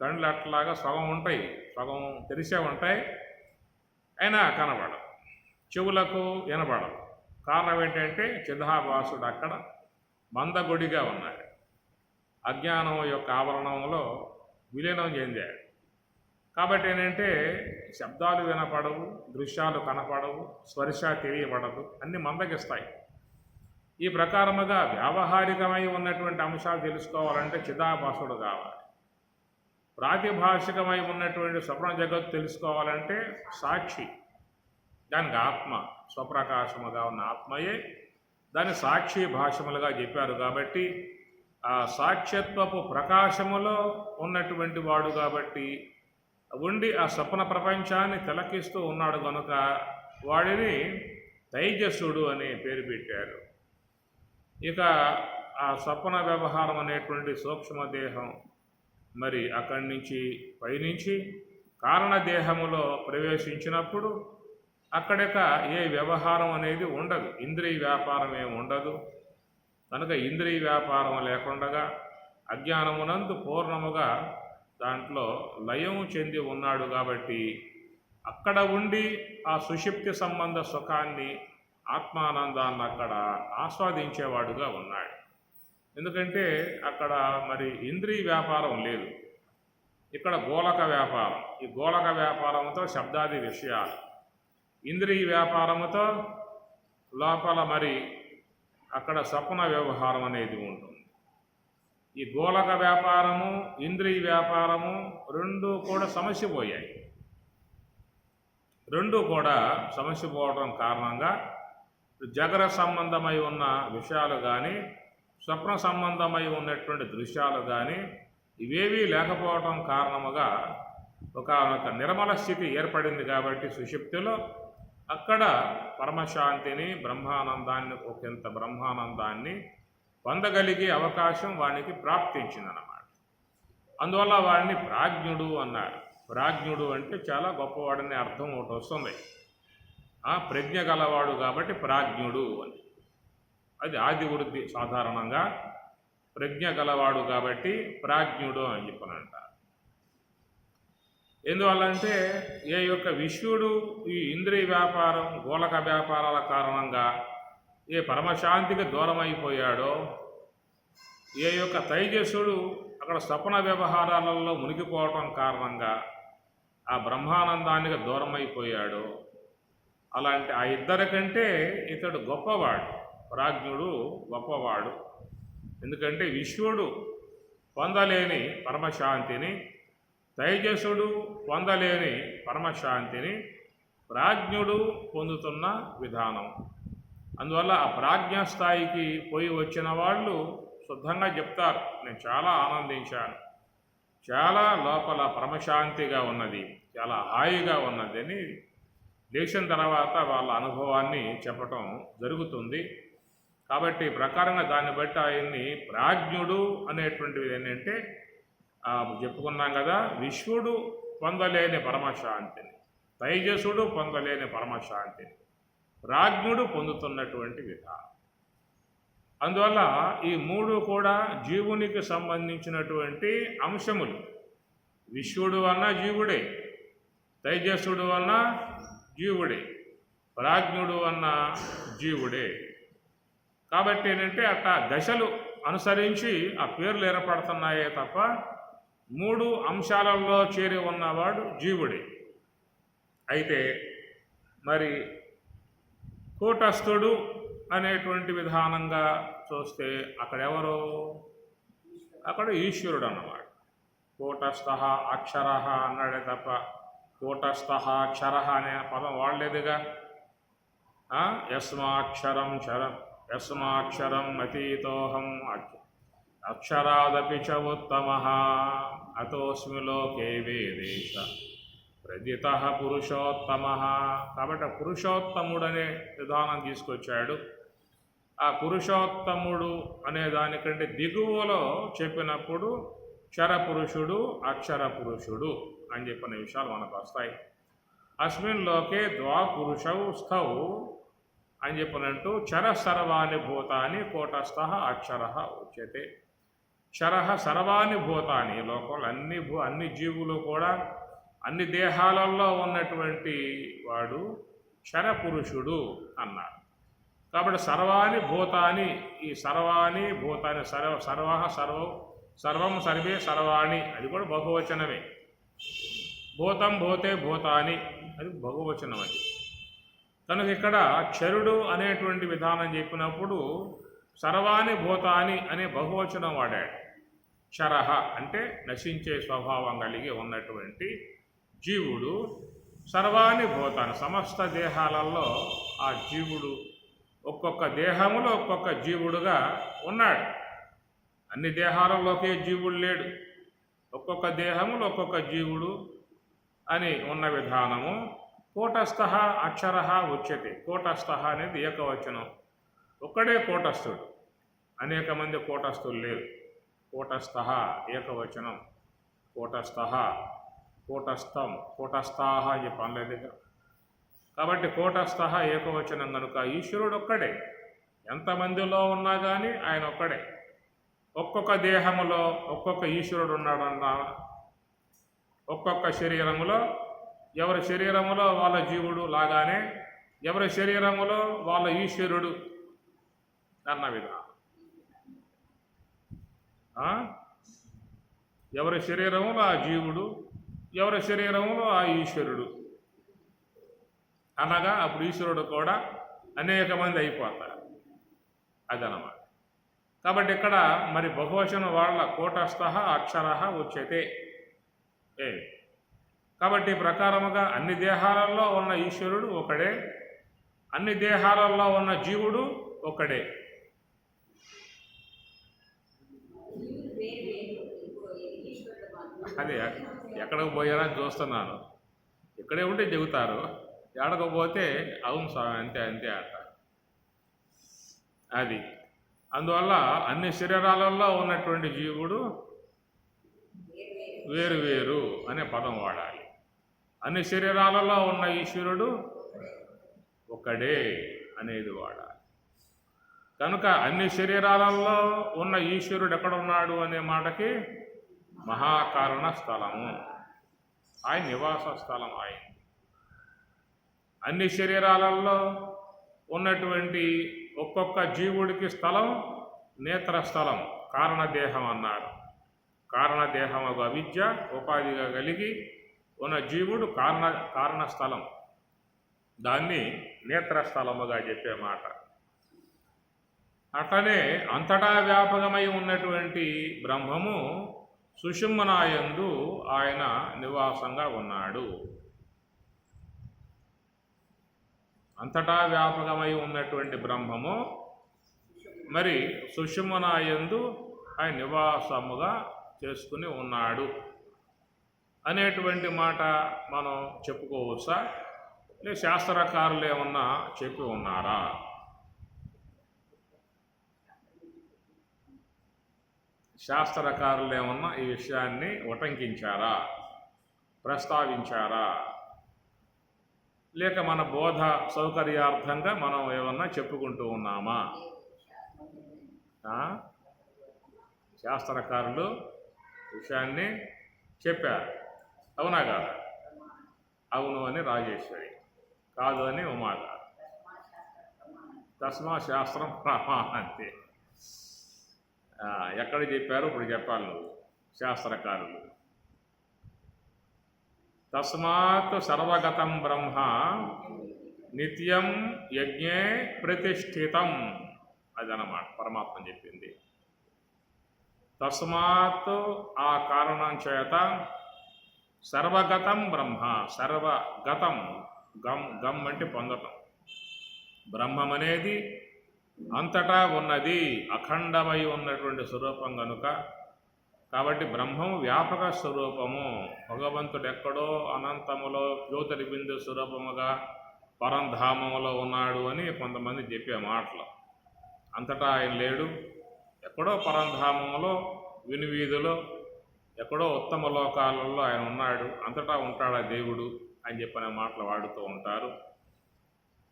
కళ్ళు అట్లాగా సగం ఉంటాయి, సగం తెరిసే ఉంటాయి, అయినా కనబడదు. చెవులకు వినబడదు. కారణం ఏంటంటే చిదాభాసుడు అక్కడ మందగొడిగా ఉన్నాడు. అజ్ఞానం యొక్క ఆవరణంలో విలీనం చెందాడు. కాబట్టి ఏంటంటే శబ్దాలు వినపడవు, దృశ్యాలు కనపడవు, స్పర్శ తెలియబడదు, అన్నీ మందగిస్తాయి. ఈ ప్రకారముగా వ్యావహారికమై ఉన్నటువంటి అంశాలు తెలుసుకోవాలంటే చిదాభాసుడు కావాలి. ప్రాతిభాషికమై ఉన్నటువంటి స్వప్న జగత్తు తెలుసుకోవాలంటే సాక్షి, దానికి ఆత్మ, స్వప్రకాశముగా ఉన్న ఆత్మయే దాన్ని సాక్షి భాషములుగా చెప్పారు. కాబట్టి ఆ సాక్ష్యత్వపు ప్రకాశములో ఉన్నటువంటి వాడు కాబట్టి ఉండి ఆ స్వప్న ప్రపంచాన్ని తిలకిస్తూ ఉన్నాడు కనుక వాడిని తైజస్సుడు అనే పేరు పెట్టారు. ఇక ఆ స్వప్న వ్యవహారం అనేటువంటి సూక్ష్మదేహం మరి అక్కడి నుంచి పైనుంచి కారణదేహములో ప్రవేశించినప్పుడు అక్కడిక ఏ వ్యవహారం అనేది ఉండదు, ఇంద్రియ వ్యాపారం ఏమి ఉండదు. కనుక ఇంద్రియ వ్యాపారం లేకుండా అజ్ఞానమునందు పూర్ణముగా దాంట్లో లయం చెంది ఉన్నాడు. కాబట్టి అక్కడ ఉండి ఆ సుషుప్తి సంబంధ సుఖాన్ని, ఆత్మానందాన్ని అక్కడ ఆస్వాదించేవాడుగా ఉన్నాడు. ఎందుకంటే అక్కడ మరి ఇంద్రియ వ్యాపారం లేదు, ఇక్కడ గోళక వ్యాపారం. ఈ గోళక వ్యాపారంతో శబ్దాది విషయాలు, ఇంద్రియ వ్యాపారముతో లోపల మరి అక్కడ స్వప్న వ్యవహారం అనేది ఉంటుంది. ఈ గోళక వ్యాపారము, ఇంద్రియ వ్యాపారము రెండు కూడా సమస్యపోయాయి. రెండు కూడా సమస్యపోవడం కారణంగా జగర సంబంధమై ఉన్న విషయాలు కానీ, స్వప్న సంబంధమై ఉన్నటువంటి దృశ్యాలు కానీ ఇవేవీ లేకపోవడం కారణముగా ఒక నిర్మల స్థితి ఏర్పడింది. కాబట్టి సుషుప్తిలో అక్కడ పరమశాంతిని, బ్రహ్మానందాన్ని, ఒకంత బ్రహ్మానందాన్ని పొందగలిగే అవకాశం వానికి ప్రాప్తించిందన్నమాట. అందువల్ల వాడిని ప్రాజ్ఞుడు అన్నారు. ప్రాజ్ఞుడు అంటే చాలా గొప్పవాడని అర్థం ఒకటి వస్తుంది. ప్రజ్ఞ గలవాడు కాబట్టి ప్రాజ్ఞుడు అని, అది ఆది వృద్ధి. సాధారణంగా ప్రజ్ఞ గలవాడు కాబట్టి ప్రాజ్ఞుడు అని చెప్పనంట. ఎందువల్లంటే ఏ యొక్క విశ్వడు ఈ ఇంద్రియ వ్యాపారం, గోళక వ్యాపారాల కారణంగా ఏ పరమశాంతికి దూరం అయిపోయాడో, ఏ యొక్క తైజస్సుడు అక్కడ స్వప్న వ్యవహారాలలో మునిగిపోవటం కారణంగా ఆ బ్రహ్మానందానికి దూరం అయిపోయాడో, అలాంటి ఆ ఇద్దరి కంటే ఇతడు గొప్పవాడు, ప్రాజ్ఞుడు గొప్పవాడు. ఎందుకంటే విశ్వడు పొందలేని పరమశాంతిని, తైజస్సుడు పొందలేని పరమశాంతిని ప్రాజ్ఞుడు పొందుతున్న విధానం. అందువల్ల ఆ ప్రాజ్ఞ స్థాయికి పోయి వచ్చిన వాళ్ళు శుద్ధంగా చెప్తారు, నేను చాలా ఆనందించాను, చాలా లోపల పరమశాంతిగా ఉన్నది, చాలా హాయిగా ఉన్నది అని లేచిన తర్వాత వాళ్ళ అనుభవాన్ని చెప్పటం జరుగుతుంది. కాబట్టి ప్రకారంగా దాన్ని బట్టి ఆయన్ని ప్రాజ్ఞుడు అనేటువంటిది ఏంటంటే చెప్పుకున్నాం కదా, విశ్వడు పొందలేని పరమశాంతిని, తైజసుడు పొందలేని పరమశాంతిని ప్రాజ్ఞుడు పొందుతున్నటువంటి విధానం. అందువల్ల ఈ మూడు కూడా జీవునికి సంబంధించినటువంటి అంశములు. విశ్వడు అన్న జీవుడే, తైజస్సుడు అన్న జీవుడే, ప్రాజ్ఞుడు అన్న జీవుడే. కాబట్టి ఏంటంటే అట్లా దశలు అనుసరించి ఆ పేర్లు ఏర్పడుతున్నాయే తప్ప మూడు అంశాలలో చేరి ఉన్నవాడు జీవుడే. అయితే మరి కూటస్థుడు అనేటువంటి విధానంగా చూస్తే అక్కడెవరో, అక్కడ ఈశ్వరుడు అన్నమాట. కూటస్థ అక్షర అన్నాడే తప్ప కూటస్థ అక్షర అనే పదం వాడలేదుగా. యస్మాక్షరం అతీతోహం అక్షరాదపి చ ఉత్తమః అతోస్మి లోకే వేదేశ ప్రజిత పురుషోత్తమః. కాబట్టి పురుషోత్తముడనే విధానం తీసుకొచ్చాడు. ఆ పురుషోత్తముడు అనే దానికంటే దిగువలో చెప్పినప్పుడు క్షరపురుషుడు అక్షర పురుషుడు అని చెప్పిన విషయాలు మనకు వస్తాయి. అస్మిన్ లోకే ద్వాపురుషౌ స్థౌ అని చెప్పినట్టు క్షర సర్వాణి భూతాని కూటస్థ అక్షర ఉచ్యతే. క్షర సర్వాణి భూతాని, లోకంలో అన్ని జీవులు కూడా అన్ని దేహాలలో ఉన్నటువంటి వాడు క్షరపురుషుడు అన్నారు. కాబట్టి సర్వాణి భూతాని, ఈ సర్వాణి భూతాని సర్వం సర్వే సర్వాణి అది కూడా బహువచనమే. భూతం భూతే భూతాని అది బహువచనం. అది కనుక ఇక్కడ క్షరుడు అనేటువంటి విధానం చెప్పినప్పుడు సర్వాణి భూతాని అనే బహువచనం వాడాడు. క్షరః అంటే నశించే స్వభావం కలిగి ఉన్నటువంటి జీవుడు. సర్వాణి భూతాన్ని సమస్త దేహాలలో ఆ జీవుడు ఒక్కొక్క దేహములో ఒక్కొక్క జీవుడుగా ఉన్నాడు. అన్ని దేహాలలో ఒకే జీవుడు లేడు. ఒక్కొక్క దేహములో ఒక్కొక్క జీవుడు అని ఉన్న విధానము. కూటస్థ అక్షర ఉచ్యతే. కూటస్థ అనేది ఏకవచనం. ఒక్కడే కూటస్థుడు, అనేక మంది కూటస్థులు లేరు. కూటస్థ ఏకవచనం. కూటస్థ కూటస్థం కూటస్థాహ అని చెప్పలేదుగా. కాబట్టి కూటస్థ ఏకవచనం కనుక ఈశ్వరుడు ఒక్కడే. ఎంతమందిలో ఉన్నా కానీ ఆయన ఒక్కడే. ఒక్కొక్క దేహములో ఒక్కొక్క ఈశ్వరుడు ఉన్నాడన్నా, ఒక్కొక్క శరీరములో ఎవరి శరీరములో వాళ్ళ జీవుడు లాగానే ఎవరి శరీరములో వాళ్ళ ఈశ్వరుడు అన్న విధానం. ఎవరి శరీరములో ఆ జీవుడు, ఎవరి శరీరములో ఆ ఈశ్వరుడు అనగా అప్పుడు ఈశ్వరుడు కూడా అనేక మంది అయిపోతారు. అదనమాట. కాబట్టి ఇక్కడ మరి బహువచనం వాళ్ళ కూటస్థ అక్షర ఉచ్యతే. కాబట్టి ప్రకారముగా అన్ని దేహాలలో ఉన్న ఈశ్వరుడు ఒకడే, అన్ని దేహాలలో ఉన్న జీవుడు ఒకడే. అది ఎక్కడికి పోయారా చూస్తున్నాను. ఇక్కడే ఉంటే చెబుతారు, ఎడకపోతే అవును స్వామి అంతే అంతే అంట. అది అందువల్ల అన్ని శరీరాలలో ఉన్నటువంటి జీవుడు వేరు వేరు అనే పదం వాడాలి. అన్ని శరీరాలలో ఉన్న ఈశ్వరుడు ఒక్కడే అనేది వాడాలి. కనుక అన్ని శరీరాలలో ఉన్న ఈశ్వరుడు ఎక్కడ ఉన్నాడు అనే మాటకి మహాకారణ స్థలము, ఆయన నివాస స్థలం ఆయన. అన్ని శరీరాలలో ఉన్నటువంటి ఒక్కొక్క జీవుడికి స్థలం నేత్రస్థలం, కారణదేహం అన్నారు. కారణదేహం ఒక అవిద్య ఉపాధిగా కలిగి ఉన్న జీవుడు కారణస్థలం, దాన్ని నేత్రస్థలముగా చెప్పే మాట. అట్లనే అంతటా వ్యాపకమై ఉన్నటువంటి బ్రహ్మము సుషుమ్నాయందు ఆయన నివాసంగా ఉన్నాడు. అంతటా వ్యాపకమై ఉన్నటువంటి బ్రహ్మము మరి సుషుమ్నాయందు ఆయన నివాసముగా చేసుకుని ఉన్నాడు అనేటువంటి మాట మనం చెప్పుకోవచ్చా? లేదు శాస్త్రకారులు ఏమన్నా చెప్పి ఉన్నారా? శాస్త్రకారులు ఏమన్నా ఈ విషయాన్ని ఉటంకించారా, ప్రస్తావించారా? లేక మన బోధ సౌకర్యార్థంగా మనం ఏమన్నా చెప్పుకుంటూ ఉన్నామా? శాస్త్రకారులు విషయాన్ని చెప్పారు, అవునా కాదా? అవును అని రాజేశ్వరి, కాదు అని ఉమాగారు. తస్మా శాస్త్రం ప్రమాణంతే. ఎక్కడ చెప్పారు ఇప్పుడు చెప్పాలి నువ్వు. శాస్త్రకారులు తస్మాత్ సర్వగతం బ్రహ్మ నిత్యం యజ్ఞే ప్రతిష్ఠితం అదనమాట పరమాత్మ చెప్పింది. తస్మాత్ ఆ కారణం చేత సర్వగతం బ్రహ్మ, సర్వగతం, గం అంటే పొందటం, బ్రహ్మం అనేది అంతటా ఉన్నది, అఖండమై ఉన్నటువంటి స్వరూపం కనుక, కాబట్టి బ్రహ్మం వ్యాపక స్వరూపము. భగవంతుడు ఎక్కడో అనంతములో జ్యోతిర్బిందు స్వరూపముగా పరంధామములో ఉన్నాడు అని కొంతమంది చెప్పే మాటలు. అంతటా ఆయన లేడు, ఎక్కడో పరంధామములో వినువీధిలో ఎక్కడో ఉత్తమ లోకాలలో ఆయన ఉన్నాడు, అంతటా ఉంటాడా దేవుడు అని చెప్పిన మాటలు వాడుతూ ఉంటారు.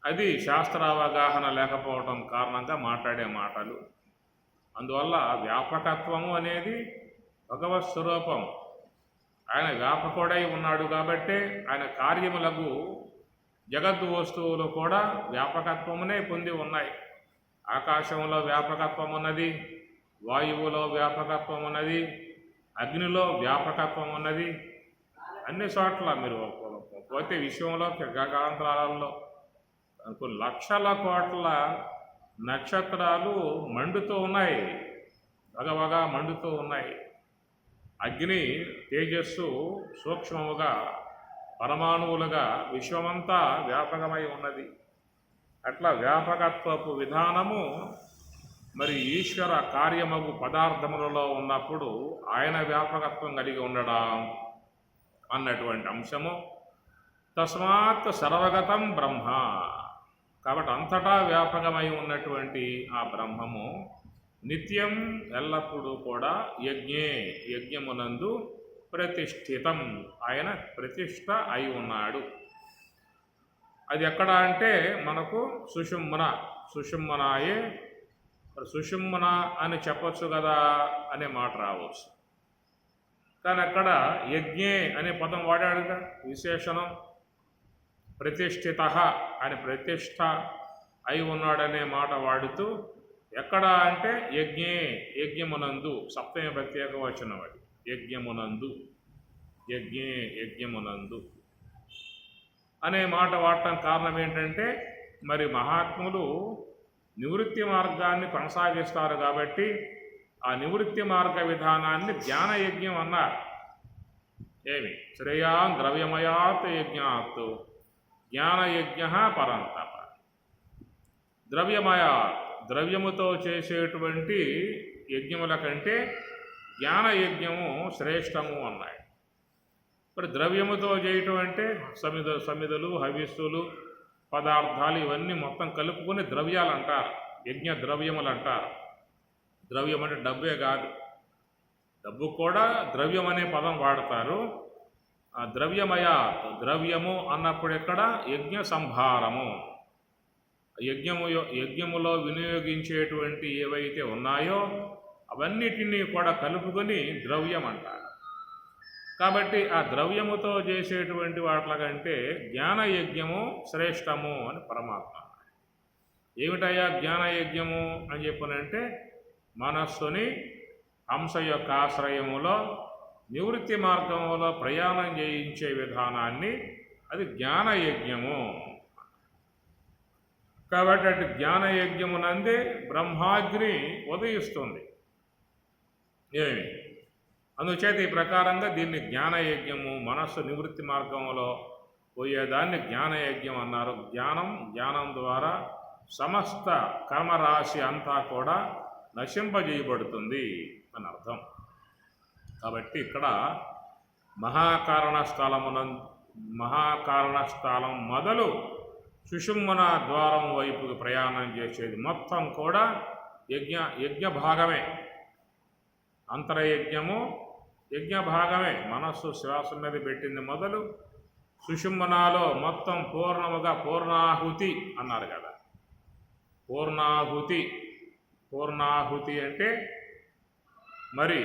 అది శాస్త్రావగాహన లేకపోవటం కారణంగా మాట్లాడే మాటలు. అందువల్ల వ్యాపకత్వము అనేది భగవత్ స్వరూపం. ఆయన వ్యాపకుడై ఉన్నాడు కాబట్టి ఆయన కార్యములకు జగత్తు వస్తువులు కూడా వ్యాపకత్వమునే పొంది ఉన్నాయి. ఆకాశంలో వ్యాపకత్వం ఉన్నది, వాయువులో వ్యాపకత్వం ఉన్నది, అగ్నిలో వ్యాపకత్వం ఉన్నది. అన్ని చోట్ల మీరు పోతే విశ్వంలో గగనాంతరాలలో కొన్ని లక్షల కోట్ల నక్షత్రాలు మండుతూ ఉన్నాయి, వగవగా మండుతూ ఉన్నాయి. అగ్ని తేజస్సు సూక్ష్మముగా పరమాణువులుగా విశ్వమంతా వ్యాపకమై ఉన్నది. అట్లా వ్యాపకత్వపు విధానము మరి ఈశ్వర కార్యమగు పదార్థములలో ఉన్నప్పుడు ఆయన వ్యాపకత్వం కలిగి ఉండడం అన్నటువంటి అంశము. తస్మాత్ సర్వగతం బ్రహ్మ, కాబట్టి అంతటా వ్యాపకమై ఉన్నటువంటి ఆ బ్రహ్మము నిత్యం ఎల్లప్పుడూ కూడా యజ్ఞమునందు ప్రతిష్ఠితం, ఆయన ప్రతిష్ఠ అయి ఉన్నాడు. అది ఎక్కడ అంటే మనకు సుషుమ్నాయే, సుషుమ్న అని చెప్పచ్చు కదా అనే మాట రావచ్చు. కానీ అక్కడ యజ్ఞే అనే పదం వాడాడుగా, విశేషణం. ప్రతిష్ఠిత అని ప్రతిష్ఠ అయి ఉన్నాడనే మాట వాడుతూ ఎక్కడ అంటే యజ్ఞమునందు, సప్తమి ప్రత్యేక వచనం అది, యజ్ఞమునందు అనే మాట వాడటం కారణం ఏంటంటే మరి మహాత్ములు నివృత్తి మార్గాన్ని కొనసాగిస్తారు కాబట్టి ఆ నివృత్తి మార్గ విధానాన్ని జ్ఞానయజ్ఞం అన్నారు. ఏమి శ్రేయాన్ ద్రవ్యమయాత్ యజ్ఞాత్ జ్ఞానయజ్ఞ పరంతప. ద్రవ్యముతో చేసేటువంటి యజ్ఞముల కంటే జ్ఞానయజ్ఞము శ్రేష్టము అన్నాయి. మరి ద్రవ్యముతో చేయటం అంటే సమిదలు, హవిస్సులు, పదార్థాలు ఇవన్నీ మొత్తం కలుపుకొని ద్రవ్యాలు అంటారు, యజ్ఞ ద్రవ్యములు అంటారు. ద్రవ్యం అంటే డబ్బే కాదు, డబ్బు కూడా ద్రవ్యం అనే పదం వాడతారు. ఆ ద్రవ్యము అన్నప్పుడు ఎక్కడ యజ్ఞ సంభారము, యజ్ఞములో వినియోగించేటువంటి ఏవైతే ఉన్నాయో అవన్నిటినీ కూడా కలుపుకొని ద్రవ్యం అంటారు. కాబట్టి ఆ ద్రవ్యముతో చేసేటువంటి వాట్ల కంటే జ్ఞానయజ్ఞము శ్రేష్టము అని పరమాత్మ. ఏమిటయ్యా జ్ఞానయజ్ఞము అని చెప్పనంటే మనస్సుని హంస యొక్క ఆశ్రయములో నివృత్తి మార్గంలో ప్రయాణం చేయించే విధానాన్ని, అది జ్ఞానయజ్ఞము. కాబట్టి అటు జ్ఞానయజ్ఞమునందే బ్రహ్మాగ్ని ఉదయిస్తుంది. ఏమి అందుచేత ఈ ప్రకారంగా దీన్ని జ్ఞానయజ్ఞము, మనస్సు నివృత్తి మార్గంలో పోయేదాన్ని జ్ఞానయజ్ఞం అన్నారు. జ్ఞానం ద్వారా సమస్త కర్మరాశి అంతా కూడా నశింపజేయబడుతుంది అని అర్థం. కాబట్టి ఇక్కడ మహాకారణ స్థలం మొదలు సుషుమ్న ద్వారం వైపుకి ప్రయాణం చేసేది మొత్తం కూడా యజ్ఞ భాగమే. అంతరయజ్ఞము యజ్ఞ భాగమే. మనస్సు శ్వాస మీద పెట్టింది మొదలు సుషుమ్నాలో మొత్తం పూర్ణముగా పూర్ణాహుతి అన్నారు కదా. పూర్ణాహుతి అంటే మరి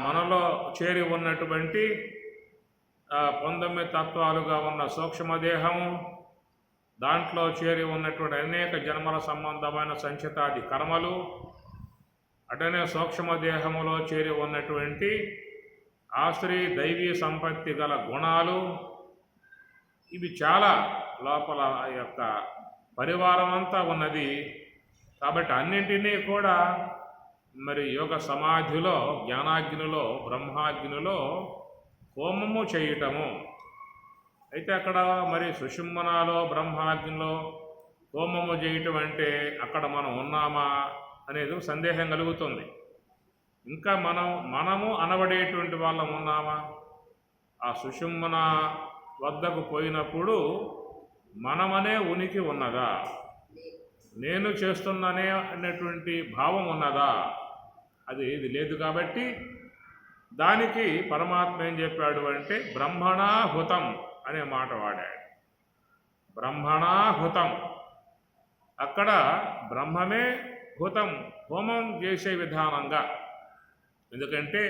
మనలో చేరి ఉన్నటువంటి 19 తత్వాలుగా ఉన్న సూక్ష్మదేహము, దాంట్లో చేరి ఉన్నటువంటి అనేక జన్మల సంబంధమైన సంచితాది కర్మలు, అటనే సూక్ష్మదేహములో చేరి ఉన్నటువంటి ఆశ్రీ దైవీ సంపత్తి గల గుణాలు, ఇవి చాలా లోపల యొక్క పరివారం అంతా ఉన్నది. కాబట్టి అన్నింటినీ కూడా మరి యోగ సమాధిలో జ్ఞానాగ్నిలో బ్రహ్మాగ్నిలో హోమము చేయటము. అయితే అక్కడ మరి సుషుమ్నాలో బ్రహ్మాగ్నిలో హోమము చేయటం అంటే అక్కడ మనం ఉన్నామా అనేది సందేహం కలుగుతుంది. ఇంకా మనము అనబడేటువంటి వాళ్ళం ఉన్నామా? ఆ సుషుమ్న వద్దకు పోయినప్పుడు మనమనే ఉనికి ఉన్నదా? నేను చేస్తున్నానే అనేటువంటి భావం ఉన్నదా? ఇది లేదు. కాబట్టి దానికి పరమాత్మ ఏం చెప్పాడు అంటే బ్రహ్మణాహుతం అనే మాట వాడాడు. బ్రహ్మణాహుతం, అక్కడ బ్రహ్మమే హుతం, హోమం చేసే విధానంగా. ఎందుకంటే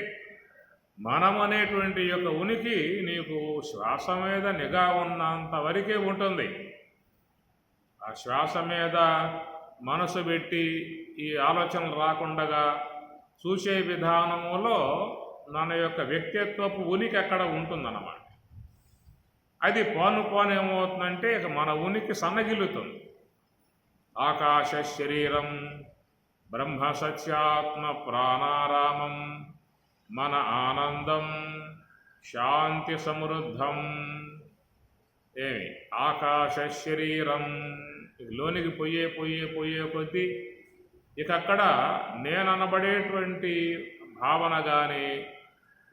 మనం అనేటువంటి యొక్క ఉనికి నీకు శ్వాస మీద నిఘా ఉన్నంత వరకే ఉంటుంది. ఆ శ్వాస మీద మనసు పెట్టి ఈ ఆలోచనలు రాకుండా చూసే విధానములో మన యొక్క వ్యక్తిత్వపు ఉనికి అక్కడ ఉంటుందన్నమాట. అది పోను ఏమవుతుందంటే ఇక మన ఉనికి సన్నగిల్లుతుంది. ఆకాశ శరీరం బ్రహ్మ సత్యాత్మ ప్రాణారామం మన ఆనందం శాంతి సమృద్ధం. ఆకాశ శరీరం లోనికి పోయే కొద్దీ ఇక అక్కడ నేననబడేటువంటి భావన కానీ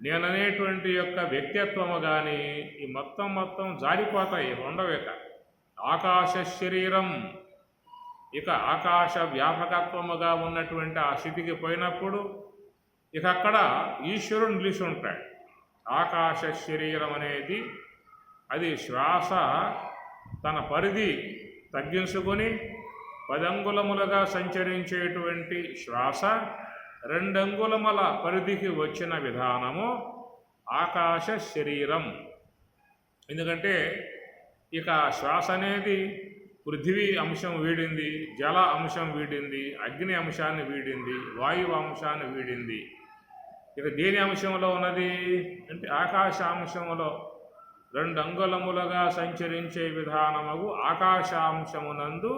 నేననేటువంటి యొక్క వ్యక్తిత్వము కానీ ఈ మొత్తం జారిపోతాయి, ఉండవేక. ఆకాశ శరీరం ఇక ఆకాశ వ్యాపకత్వముగా ఉన్నటువంటి ఆ స్థితికి పోయినప్పుడు ఇక అక్కడ ఈశ్వరుడు నిలిచి ఉంటాడు. ఆకాశ శరీరం అనేది అది శ్వాస తన పరిధి తగ్గించుకొని 10 అంగుళములుగా సంచరించేటువంటి శ్వాస 2 అంగుళముల పరిధికి వచ్చిన విధానము ఆకాశ శరీరం. ఎందుకంటే ఇక శ్వాస అనేది పృథివీ అంశం వీడింది, జల అంశం వీడింది, అగ్ని అంశాన్ని వీడింది, వాయువు అంశాన్ని వీడింది. ఇక దేని అంశంలో ఉన్నది అంటే ఆకాశాంశములో 2 అంగుళములుగా సంచరించే విధానము ఆకాశాంశమునందు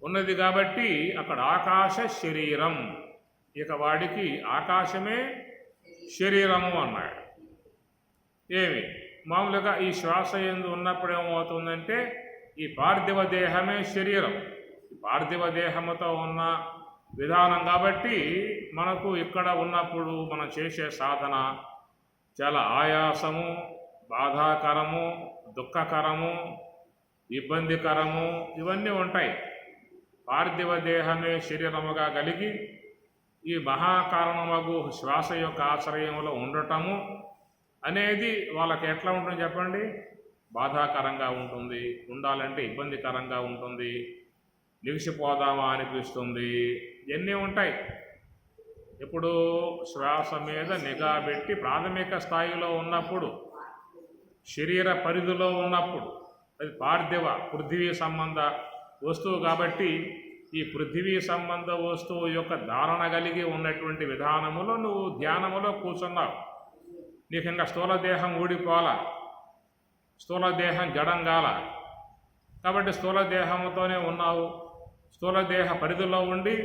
ఉన్నది. కాబట్టి అక్కడ ఆకాశ శరీరం, ఇక వాడికి ఆకాశమే శరీరము అన్నాడు. మామూలుగా ఈ శ్వాస యందు ఉన్నప్పుడు ఏమవుతుందంటే ఈ పార్థివ దేహమే శరీరం. ఈ పార్థివ దేహముతో ఉన్న విధానం కాబట్టి మనకు ఇక్కడ ఉన్నప్పుడు మనం చేసే సాధన చాలా ఆయాసము, బాధాకరము, దుఃఖకరము, ఇబ్బందికరము ఇవన్నీ ఉంటాయి. పార్థివ దేహమే శరీరముగా కలిగి ఈ మహాకారణమగు శ్వాస యొక్క ఆశ్రయంలో ఉండటము అనేది వాళ్ళకి ఎట్లా ఉంటుంది చెప్పండి? బాధాకరంగా ఉంటుంది, ఉండాలంటే ఇబ్బందికరంగా ఉంటుంది, నిలిచిపోదామా అనిపిస్తుంది, ఇవన్నీ ఉంటాయి. ఇప్పుడు శ్వాస మీద నిఘా పెట్టి ప్రాథమిక స్థాయిలో ఉన్నప్పుడు, శరీర పరిధిలో ఉన్నప్పుడు, అది పార్థివ పృథివీ సంబంధ వస్తువు కాబట్టి ఈ పృథివీ సంబంధ వస్తువు యొక్క ధారణ కలిగి ఉన్నటువంటి విధానములో నువ్వు ధ్యానములో కూర్చున్నావు. నీకు ఇంకా స్థూల దేహం ఊడిపోవాలా, స్థూల దేహం జడంగాల. కాబట్టి స్థూల దేహంతోనే ఉన్నావు. స్థూల దేహ పరిధిలో ఉండి,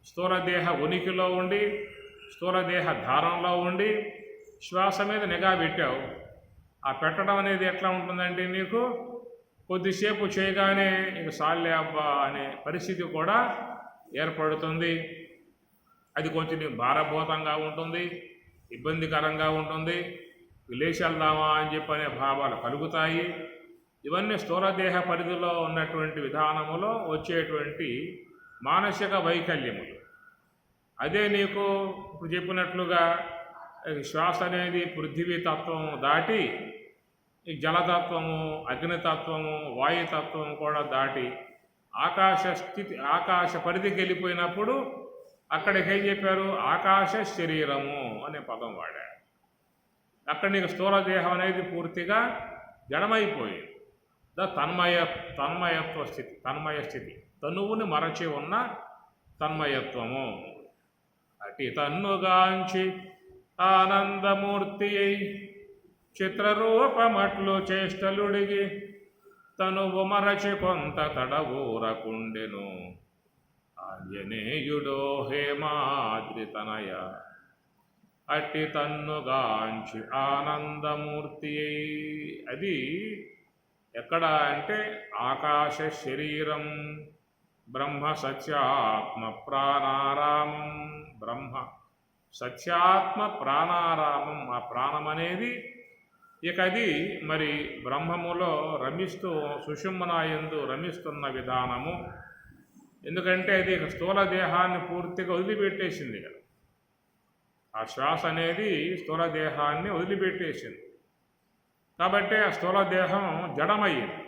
స్థూల దేహ ఉనికిలో ఉండి, స్థూల దేహ ధారణలో ఉండి శ్వాస మీద నిఘా పెట్టావు. ఆ పెట్టడం అనేది ఎట్లా ఉంటుందంటే నీకు కొద్దిసేపు చేయగానే ఇక సాల్లే అబ్బా అనే పరిస్థితి కూడా ఏర్పడుతుంది. అది కొంచెం నీకు భారభూతంగా ఉంటుంది, ఇబ్బందికరంగా ఉంటుంది, లేచి వెళ్దామా అని చెప్పనే భావాలు కలుగుతాయి. ఇవన్నీ స్థూలదేహ పరిధిలో ఉన్నటువంటి విధానములో వచ్చేటువంటి మానసిక వైకల్యములు. అదే నీకు ఇప్పుడు చెప్పినట్లుగా శ్వాస అనేది పృథివీ తత్వము దాటి ఈ జలతత్వము, అగ్నితత్వము, వాయుతత్వము కూడా దాటి ఆకాశ పరిధికి వెళ్ళిపోయినప్పుడు అక్కడికి ఏం చెప్పారు? ఆకాశ శరీరము అనే పదం వాడారు. అక్కడ నీకు స్థూల దేహం అనేది పూర్తిగా జడమైపోయింది. తన్మయ స్థితి, తనువుని మరచి ఉన్న తన్మయత్వము. అటి తన్నుగాంచి ఆనందమూర్తి అయి చిత్రరూపమట్లు చేష్టలుడిగి తనువు మరచి కొంత తడవూరకుండెను. ఆ ఆంజనేయుడో హేమాద్రితనయ అట్టి తన్నుగాంచి ఆనందమూర్తి. అది ఎక్కడ అంటే ఆకాశ శరీరం బ్రహ్మ సత్యాత్మ ప్రాణారామం. బ్రహ్మ సత్యాత్మ ప్రాణారామం. ఆ ప్రాణం అనేది ఇక అది మరి బ్రహ్మములో రమిస్తూ సుషుమ్నాయందు రమిస్తున్న విధానము. ఎందుకంటే అది స్థూల దేహాన్ని పూర్తిగా వదిలిపెట్టేసింది కదా. ఆ శ్వాస అనేది స్థూల దేహాన్ని వదిలిపెట్టేసింది కాబట్టి ఆ స్థూల దేహం జడమయ్యింది.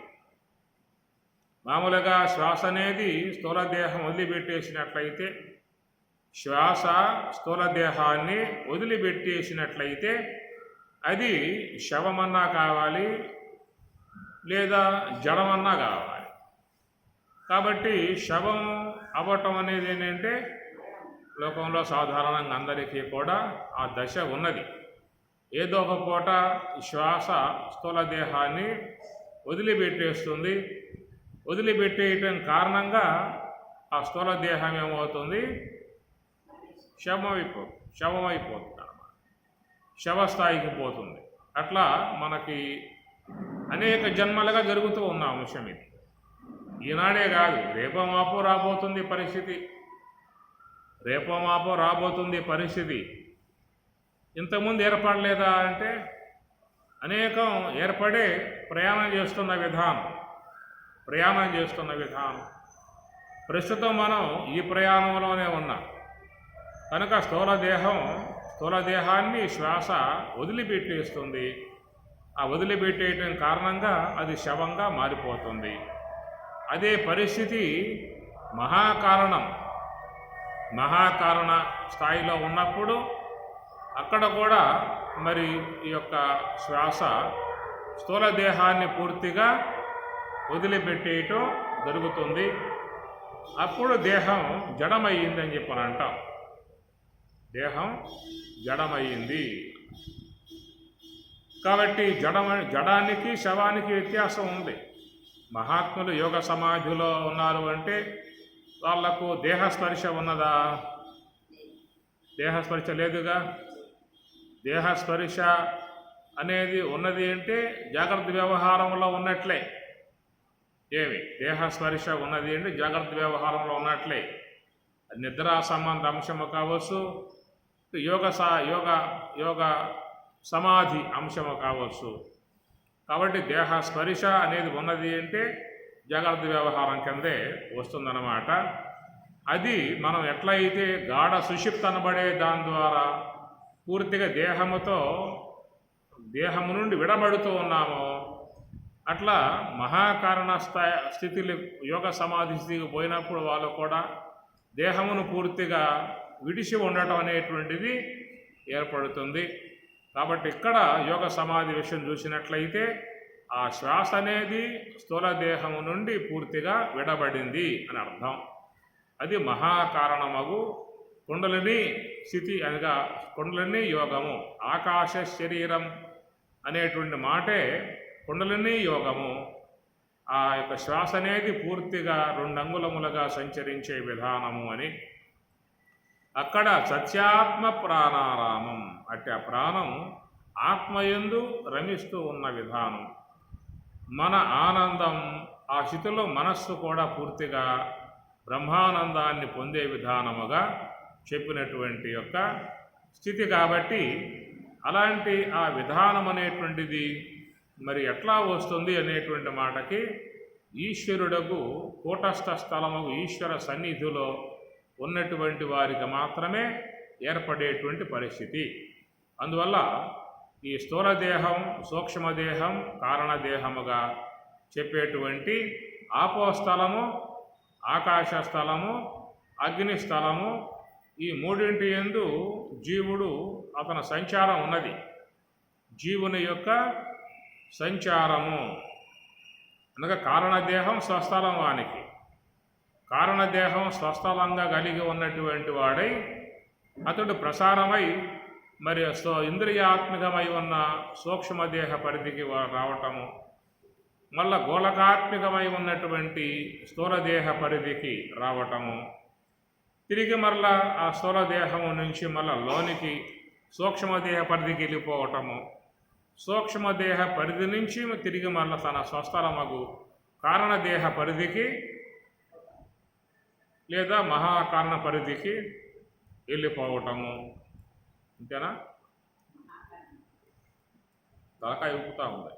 మామూలుగా శ్వాస అనేది స్థూల దేహం వదిలిపెట్టేసినట్లయితే, శ్వాస స్థూల దేహాన్ని వదిలిపెట్టేసినట్లయితే అది శవమన్నా కావాలి లేదా జడమన్నా కావాలి. కాబట్టి శవం అవ్వటం అనేది ఏంటంటే లోకంలో సాధారణంగా అందరికీ కూడా ఆ దశ ఉన్నది. ఏదో ఒక పూట శ్వాస స్థూల దేహాన్ని వదిలిపెట్టేస్తుంది. వదిలిపెట్టేయటం కారణంగా ఆ స్థూల దేహం ఏమవుతుంది, శవమైపోతుంది అన్నమాట. శవస్థాయికి పోతుంది. అట్లా మనకి అనేక జన్మలుగా జరుగుతూ ఉన్న అంశం ఇది. ఈనాడే కాదు, రేపో మాపో రాబోతుంది పరిస్థితి. రేపో రాబోతుంది పరిస్థితి. ఇంతకుముందు ఏర్పడలేదా అంటే అనేకం ఏర్పడే ప్రయాణం చేస్తున్న విధానం. ప్రస్తుతం మనం ఈ ప్రయాణంలోనే ఉన్నాం కనుక స్థూల దేహాన్ని శ్వాస వదిలిపెట్టేస్తుంది. ఆ వదిలిపెట్టేయటం కారణంగా అది శవంగా మారిపోతుంది. అదే పరిస్థితి మహాకారణ స్థాయిలో ఉన్నప్పుడు అక్కడ కూడా మరి ఈ యొక్క శ్వాస స్థూల దేహాన్ని పూర్తిగా వదిలిపెట్టేయటం జరుగుతుంది. అప్పుడు దేహం జడమయ్యిందని చెప్పని అంటాం. దేహం జడమయ్యింది. కాబట్టి జడానికి శవానికి వ్యత్యాసం ఉంది. మహాత్ములు యోగ సమాధిలో ఉన్నారు అంటే వాళ్లకు దేహస్పర్శ ఉన్నదా? దేహస్పర్శ లేదుగా. దేహస్పర్శ అనేది ఉన్నది అంటే జాగ్రత్త వ్యవహారంలో ఉన్నట్లే. దేహస్పర్శ ఉన్నది అంటే జాగ్రత్త వ్యవహారంలో ఉన్నట్లే. నిద్రా సంబంధ అంశము కావచ్చు, యోగ సమాధి అంశము కావచ్చు. కాబట్టి దేహస్పర్శ అనేది ఉన్నది అంటే జాగ్రత్త వ్యవహారం కిందే వస్తుందన్నమాట. అది మనం ఎట్లయితే గాఢ సుషుప్తి అనబడే దాని ద్వారా పూర్తిగా దేహము నుండి విడబడుతూ ఉన్నామో అట్లా మహాకారణ స్థితిలో యోగ సమాధి స్థితికి పోయినప్పుడు వాళ్ళు కూడా దేహమును పూర్తిగా విడిచి ఉండటం అనేటువంటిది ఏర్పడుతుంది. కాబట్టి ఇక్కడ యోగ సమాధి విషయం చూసినట్లయితే ఆ శ్వాస అనేది స్థూల దేహము నుండి పూర్తిగా విడబడింది అని అర్థం. అది మహాకారణమగు కుండలిని స్థితి అనగా కుండలిని యోగము. ఆకాశ శరీరం అనేటువంటి మాటే కుండలిని యోగము. ఆ యొక్క శ్వాస అనేది పూర్తిగా 2 అంగుళములుగా సంచరించే విధానము అని. అక్కడ సత్యాత్మ ప్రాణారామం అంటే ఆ ప్రాణం ఆత్మయందు రమిస్తూ ఉన్న విధానం. మన ఆనందం ఆ స్థితిలో మనస్సు కూడా పూర్తిగా బ్రహ్మానందాన్ని పొందే విధానముగా చెప్పినటువంటి యొక్క స్థితి. కాబట్టి అలాంటి ఆ విధానం అనేటువంటిది మరి ఎట్లా వస్తుంది అనేటువంటి మాటకి ఈశ్వరుడకు కూటస్థ స్థలము ఈశ్వర సన్నిధిలో ఉన్నటువంటి వారికి మాత్రమే ఏర్పడేటువంటి పరిస్థితి. అందువల్ల ఈ స్థూల దేహం, సూక్ష్మదేహం, కారణదేహముగా చెప్పేటువంటి ఆపోస్థలము, ఆకాశ స్థలము, అగ్ని స్థలము, ఈ మూడింటి యందు జీవుడు అతని సంచారం ఉన్నది. జీవుని యొక్క సంచారము అనగా కారణదేహం స్వస్థలం వానికి. కారణదేహం స్వస్థలంగా కలిగి ఉన్నటువంటి వాడై అతడు ప్రసారమై మరి ఇంద్రియాత్మికమై ఉన్న సూక్ష్మదేహ పరిధికి రావటము, మళ్ళా గోళకాత్మికమై ఉన్నటువంటి స్థూలదేహ పరిధికి రావటము, తిరిగి మరలా ఆ స్థూల దేహము నుంచి మళ్ళా లోనికి సూక్ష్మదేహ పరిధికి వెళ్ళిపోవటము, సూక్ష్మదేహ పరిధి నుంచి తిరిగి మళ్ళీ తన స్వస్థలమగు కారణదేహ పరిధికి లేదా మహాకారణ పరిధికి వెళ్ళిపోవటము. అంతేనా? తలకాయ ఊపుతా ఉంది.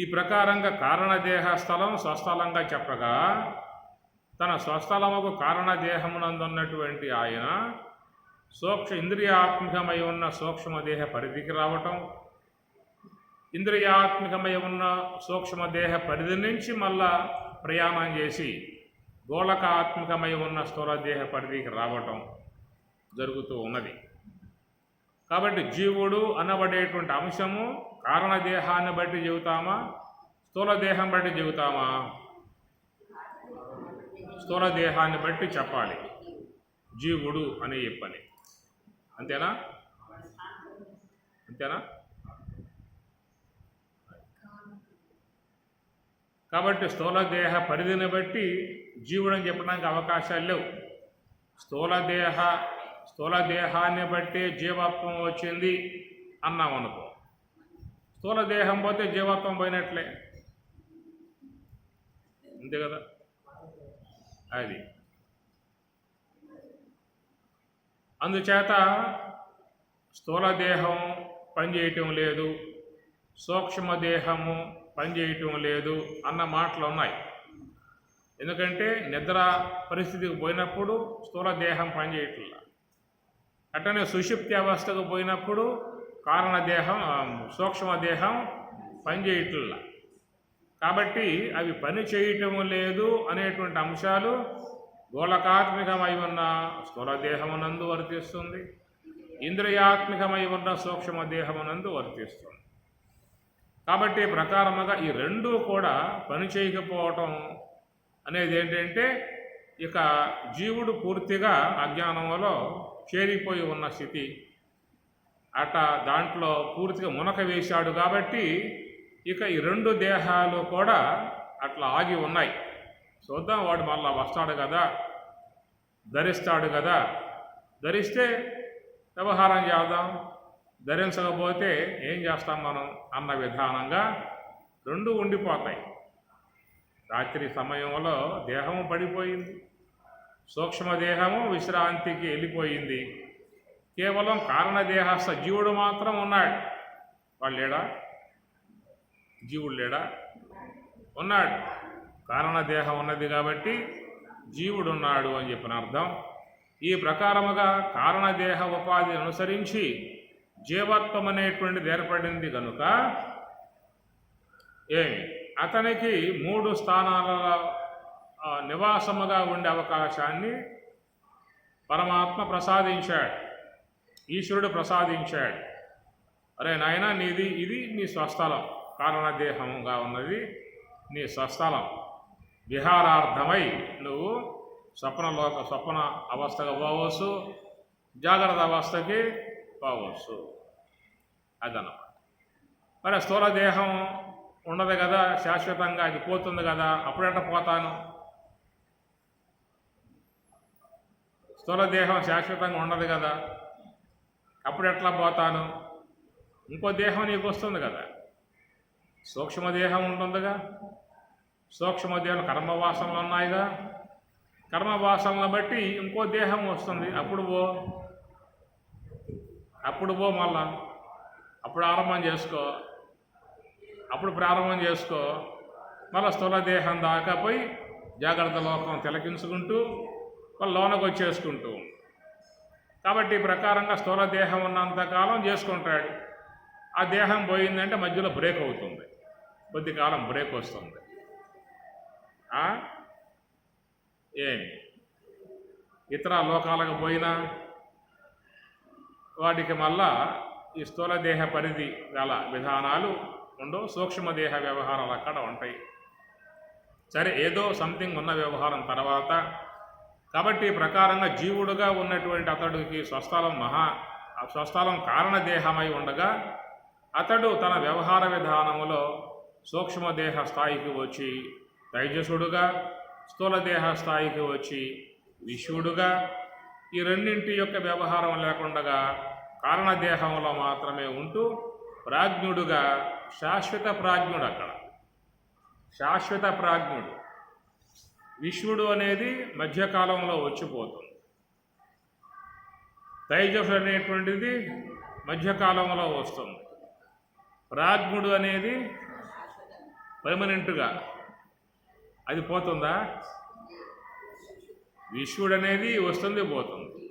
ఈ ప్రకారంగా కారణదేహ స్థలం స్వస్థలంగా చెప్పగా తన స్వస్థలముకు కారణదేహమునందున్నటువంటి ఆయన ఇంద్రియాత్మికమై ఉన్న సూక్ష్మదేహ పరిధికి రావటం, ఇంద్రియాత్మికమై ఉన్న సూక్ష్మదేహ పరిధి నుంచి మళ్ళా ప్రయాణం చేసి గోళకాత్మికమై ఉన్న స్థూలదేహ పరిధికి రావటం జరుగుతూ ఉన్నది. కాబట్టి జీవుడు అనబడేటువంటి అంశము కారణదేహాన్ని బట్టి చెబుతామా, స్థూలదేహం బట్టి చెబుతామా? స్థూలదేహాన్ని బట్టి చెప్పాలి జీవుడు అనే చెప్పని. అంతేనా? అంతేనా? కాబట్టి స్థూలదేహ పరిధిని బట్టి జీవుడు అని చెప్పడానికి అవకాశాలు లేవు. స్థూలదేహాన్ని బట్టి జీవత్వం వచ్చింది అన్నామనుకో, స్థూలదేహం పోతే జీవత్వం పోయినట్లే. అంతే కదా? అది అందుచేత స్థూలదేహం పనిచేయటం లేదు, సూక్ష్మదేహము పనిచేయటం లేదు అన్న మాటలు ఉన్నాయి. ఎందుకంటే నిద్ర పరిస్థితికి పోయినప్పుడు స్థూలదేహం పనిచేయట్లా, అట్టనే సుషుప్తి అవస్థకు పోయినప్పుడు కారణదేహం సూక్ష్మదేహం పనిచేయట్లా. కాబట్టి అవి పని చేయటం లేదు అనేటువంటి అంశాలు గోళకాత్మికమై ఉన్న స్థూలదేహమునందు వర్తిస్తుంది, ఇంద్రియాత్మికమై ఉన్న సూక్ష్మదేహమునందు వర్తిస్తుంది. కాబట్టి ప్రకారముగా ఈ రెండూ కూడా పని చేయకపోవటం అనేది ఏంటంటే ఇక జీవుడు పూర్తిగా అజ్ఞానంలో చేరిపోయి ఉన్న స్థితి, దాంట్లో పూర్తిగా మునక వేశాడు. కాబట్టి ఇక ఈ రెండు దేహాలు కూడా అట్లా ఆగి ఉన్నాయి. చూద్దాం, వాడు మళ్ళా వస్తాడు కదా, ధరిస్తాడు కదా, ధరిస్తే వ్యవహారం చేద్దాం, ధరించకపోతే ఏం చేస్తాం మనం అన్న విధానంగా రెండు ఉండిపోతాయి. రాత్రి సమయంలో దేహము పడిపోయింది, సూక్ష్మదేహము విశ్రాంతికి వెళ్ళిపోయింది, కేవలం కారణదేహస్థ జీవుడు మాత్రం ఉన్నాడు. వాడు లేడా? జీవుడు లేడా? ఉన్నాడు. కారణదేహం ఉన్నది కాబట్టి జీవుడు ఉన్నాడు అని చెప్పిన అర్థం. ఈ ప్రకారముగా కారణదేహ ఉపాధిని అనుసరించి జీవత్వం అనేటువంటిది ఏర్పడింది కనుక అతనికి 3 స్థానాలలో నివాసముగా ఉండే అవకాశాన్ని పరమాత్మ ప్రసాదించాడు, ఈశ్వరుడు ప్రసాదించాడు. అరే నాయన, ఇది నీ స్వస్థలం, కారణదేహంగా ఉన్నది నీ స్వస్థలం, విహారార్థమై నువ్వు స్వప్న అవస్థగా పోవచ్చు, జాగ్రత్త అవస్థకి పోవచ్చు. అదన్నమాట. మరి స్థూలదేహం ఉండదు కదా, శాశ్వతంగా అది పోతుంది కదా, అప్పుడెట్ట పోతాను? స్థూలదేహం శాశ్వతంగా ఉండదు కదా, అప్పుడెట్లా పోతాను? ఇంకో దేహం నీకు వస్తుంది కదా, సూక్ష్మదేహం ఉంటుందిగా, సూక్ష్మదేహం కర్మవాసనలు ఉన్నాయిగా, కర్మవాసనలను బట్టి ఇంకో దేహం వస్తుంది. అప్పుడు పో మళ్ళా, అప్పుడు ప్రారంభం చేసుకో, మళ్ళీ స్థూలదేహం దాకా పోయి జాగ్రత్త లోకం తిలకించుకుంటూ వాళ్ళు లోనకు వచ్చేసుకుంటూ. కాబట్టి ఈ ప్రకారంగా స్థూలదేహం ఉన్నంతకాలం చేసుకుంటాడు. ఆ దేహం పోయిందంటే మధ్యలో బ్రేక్ అవుతుంది, కొద్ది కాలం బ్రేక్ వస్తుంది. ఇతర లోకాలకు పోయినా వాటికి మళ్ళా ఈ స్థూలదేహ పరిధి గల విధానాలు ఉండవు, సూక్ష్మదేహ వ్యవహారాలు అక్కడ ఉంటాయి. సరే, ఏదో సంథింగ్ ఉన్న వ్యవహారం తర్వాత. కాబట్టి ఈ ప్రకారంగా జీవుడుగా ఉన్నటువంటి అతడికి స్వస్థలం కారణదేహమై ఉండగా అతడు తన వ్యవహార విధానములో సూక్ష్మదేహ స్థాయికి వచ్చి తైజసుడుగా, స్థూలదేహ స్థాయికి వచ్చి విశ్వడుగా, ఈ రెండింటి యొక్క వ్యవహారం లేకుండా కారణదేహంలో మాత్రమే ఉంటూ ప్రాజ్ఞుడుగా, శాశ్వత ప్రాజ్ఞుడు, అక్కడ శాశ్వత ప్రాజ్ఞుడు. విశ్వడు అనేది మధ్యకాలంలో వచ్చిపోతుంది, తైజసు అనేటువంటిది మధ్యకాలంలో వస్తుంది, ప్రాజ్ఞుడు అనేది పర్మనెంట్గా అది పోతుందా? విశ్వడు అనేది వస్తుంది పోతుంది,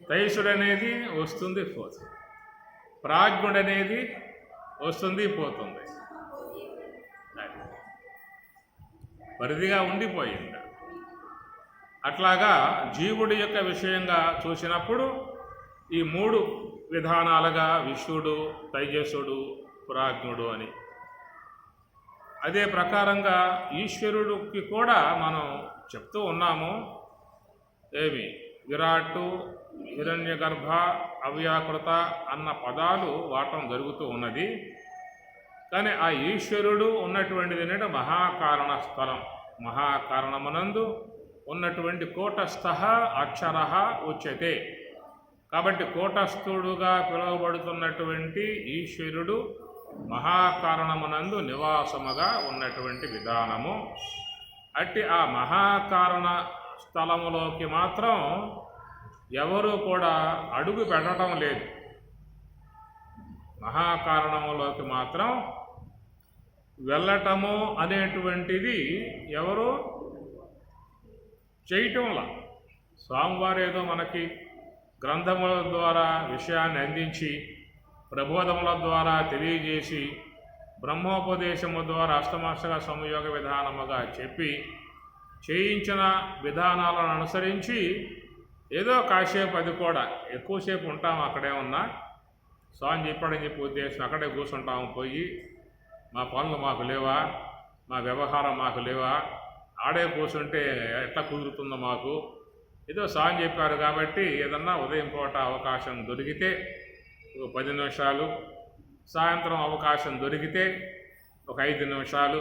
తైజసుడు అనేది వస్తుంది పోతుంది, ప్రాజ్ఞుడు అనేది వస్తుంది పోతుంది, పరిధిగా ఉండిపోయింది. అట్లాగా జీవుడి యొక్క విషయంగా చూసినప్పుడు ఈ మూడు విధానాలుగా విశ్వడు, తైజసుడు, ప్రాజ్ఞుడు అని. అదే ప్రకారంగా ఈశ్వరుడికి కూడా మనం చెప్తూ ఉన్నాము. ఏమి విరాట్, హిరణ్యగర్భ, అవ్యాకృత అన్న పదాలు వాడటం జరుగుతూ ఉన్నది. కానీ ఆ ఈశ్వరుడు ఉన్నటువంటిది ఏంటంటే మహాకారణ స్థలం, మహాకారణమునందు ఉన్నటువంటి కూటస్థ అక్షర ఉచ్యతే. కాబట్టి కూటస్థుడుగా పిలువబడుతున్నటువంటి ఈశ్వరుడు మహాకారణమునందు నివాసముగా ఉన్నటువంటి విధానము. అట్టి ఆ మహాకారణ స్థలములోకి మాత్రం ఎవరూ కూడా అడుగు పెట్టడం లేదు. మహాకారణములోకి మాత్రం వెళ్ళటము అనేటువంటిది ఎవరు చేయటంలా. స్వామివారు ఏదో మనకి గ్రంథముల ద్వారా విషయాన్ని అందించి, ప్రబోధముల ద్వారా తెలియజేసి, బ్రహ్మోపదేశము ద్వారా అష్టమాక్షర సంయోగ విధానముగా చెప్పి చేయించిన విధానాలను అనుసరించి ఏదో కాసేపు, అది కూడా ఎక్కువసేపు ఉంటాము అక్కడే ఉన్నా, స్వామి చెప్పాడని చెప్పి ఉద్దేశం అక్కడే కూర్చుంటాము. పోయి మా పనులు మాకు లేవా, మా వ్యవహారం మాకు లేవా, ఆడే కూర్చుంటే ఎట్లా కుదురుతుందో మాకు, ఏదో స్వామి చెప్పారు కాబట్టి ఏదన్నా ఉదయం పూట అవకాశం దొరికితే ఒక 10 నిమిషాలు, సాయంత్రం అవకాశం దొరికితే ఒక 5 నిమిషాలు,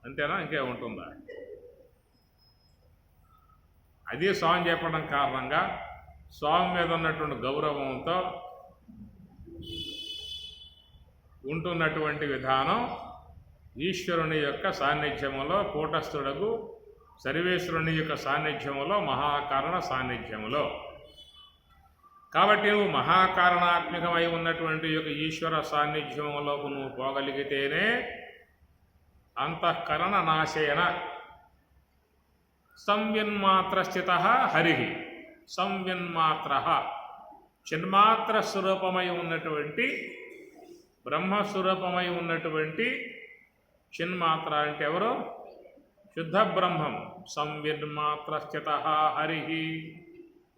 అంతేనా? ఇంకేముంటుందా? అది స్వామి చెప్పడం కారణంగా స్వామి మీద ఉన్నటువంటి గౌరవంతో ఉంటున్నటువంటి విధానం ఈశ్వరుని యొక్క సాన్నిధ్యములో, కూటస్థుడకు సర్వేశ్వరుని యొక్క సాన్నిధ్యములో, మహాకారణ సాన్నిధ్యములో. కాబట్టి నువ్వు మహాకారణాత్మకమై ఉన్నటువంటి యొక్క ఈశ్వర సాన్నిధ్యములోకి నువ్వు పోగలిగితేనే అంతఃకరణ నాశేన సంవిన్మాత్ర స్థిత హరి. సంవిన్మాత్ర చిన్మాత్ర స్వరూపమై ఉన్నటువంటి, బ్రహ్మస్వరూపమై ఉన్నటువంటి చిన్మాత్ర అంటే ఎవరు? శుద్ధ బ్రహ్మం. సంవిన్మాత్ర స్థిత హరి.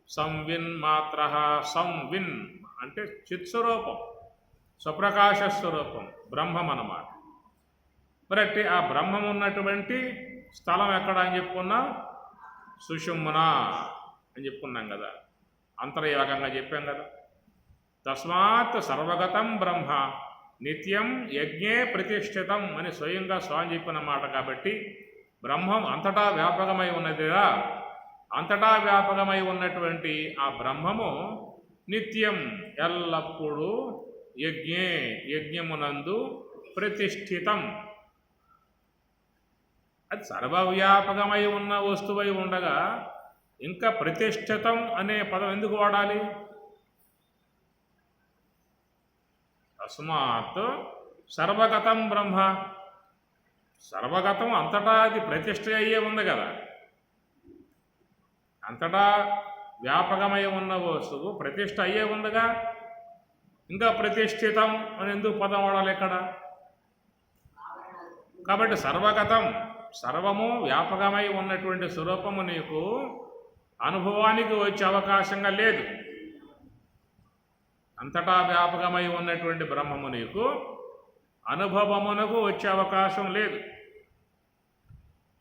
సంవిన్మాత్ర, సంవిన్ అంటే చిత్స్వరూపం, స్వప్రకాశ స్వరూపం, బ్రహ్మం అన్నమాట. మరి ఆ బ్రహ్మం ఉన్నటువంటి స్థలం ఎక్కడ అని చెప్పుకున్నాం? సుషుమ్న అని చెప్పుకున్నాం కదా, అంతర్యాగంగా చెప్పాం కదా. తస్మాత్ సర్వగతం బ్రహ్మ నిత్యం యజ్ఞే ప్రతిష్ఠితం అని స్వయంగా స్వామి చెప్పిన మాట. కాబట్టి బ్రహ్మం అంతటా వ్యాపకమై ఉన్నదిరా. అంతటా వ్యాపకమై ఉన్నటువంటి ఆ బ్రహ్మము నిత్యం ఎల్లప్పుడూ యజ్ఞే, యజ్ఞమునందు ప్రతిష్ఠితం. అది సర్వవ్యాపకమై ఉన్న వస్తువై ఉండగా ఇంకా ప్రతిష్ఠితం అనే పదం ఎందుకు వాడాలి? తస్మాత్ సర్వగతం బ్రహ్మ. సర్వగతం అంతటా అది ప్రతిష్ఠ అయ్యే ఉంది కదా. అంతటా వ్యాపకమై ఉన్న వస్తువు ప్రతిష్ఠ అయ్యే ఉందిగా, ఇంకా ప్రతిష్ఠితం అని ఎందుకు పదం వాడాలి ఇక్కడ? కాబట్టి సర్వగతం, సర్వము వ్యాపకమై ఉన్నటువంటి స్వరూపము నీకు అనుభవానికి వచ్చే అవకాశంగా లేదు. అంతటా వ్యాపకమై ఉన్నటువంటి బ్రహ్మము నీకు అనుభవమునకు వచ్చే అవకాశం లేదు.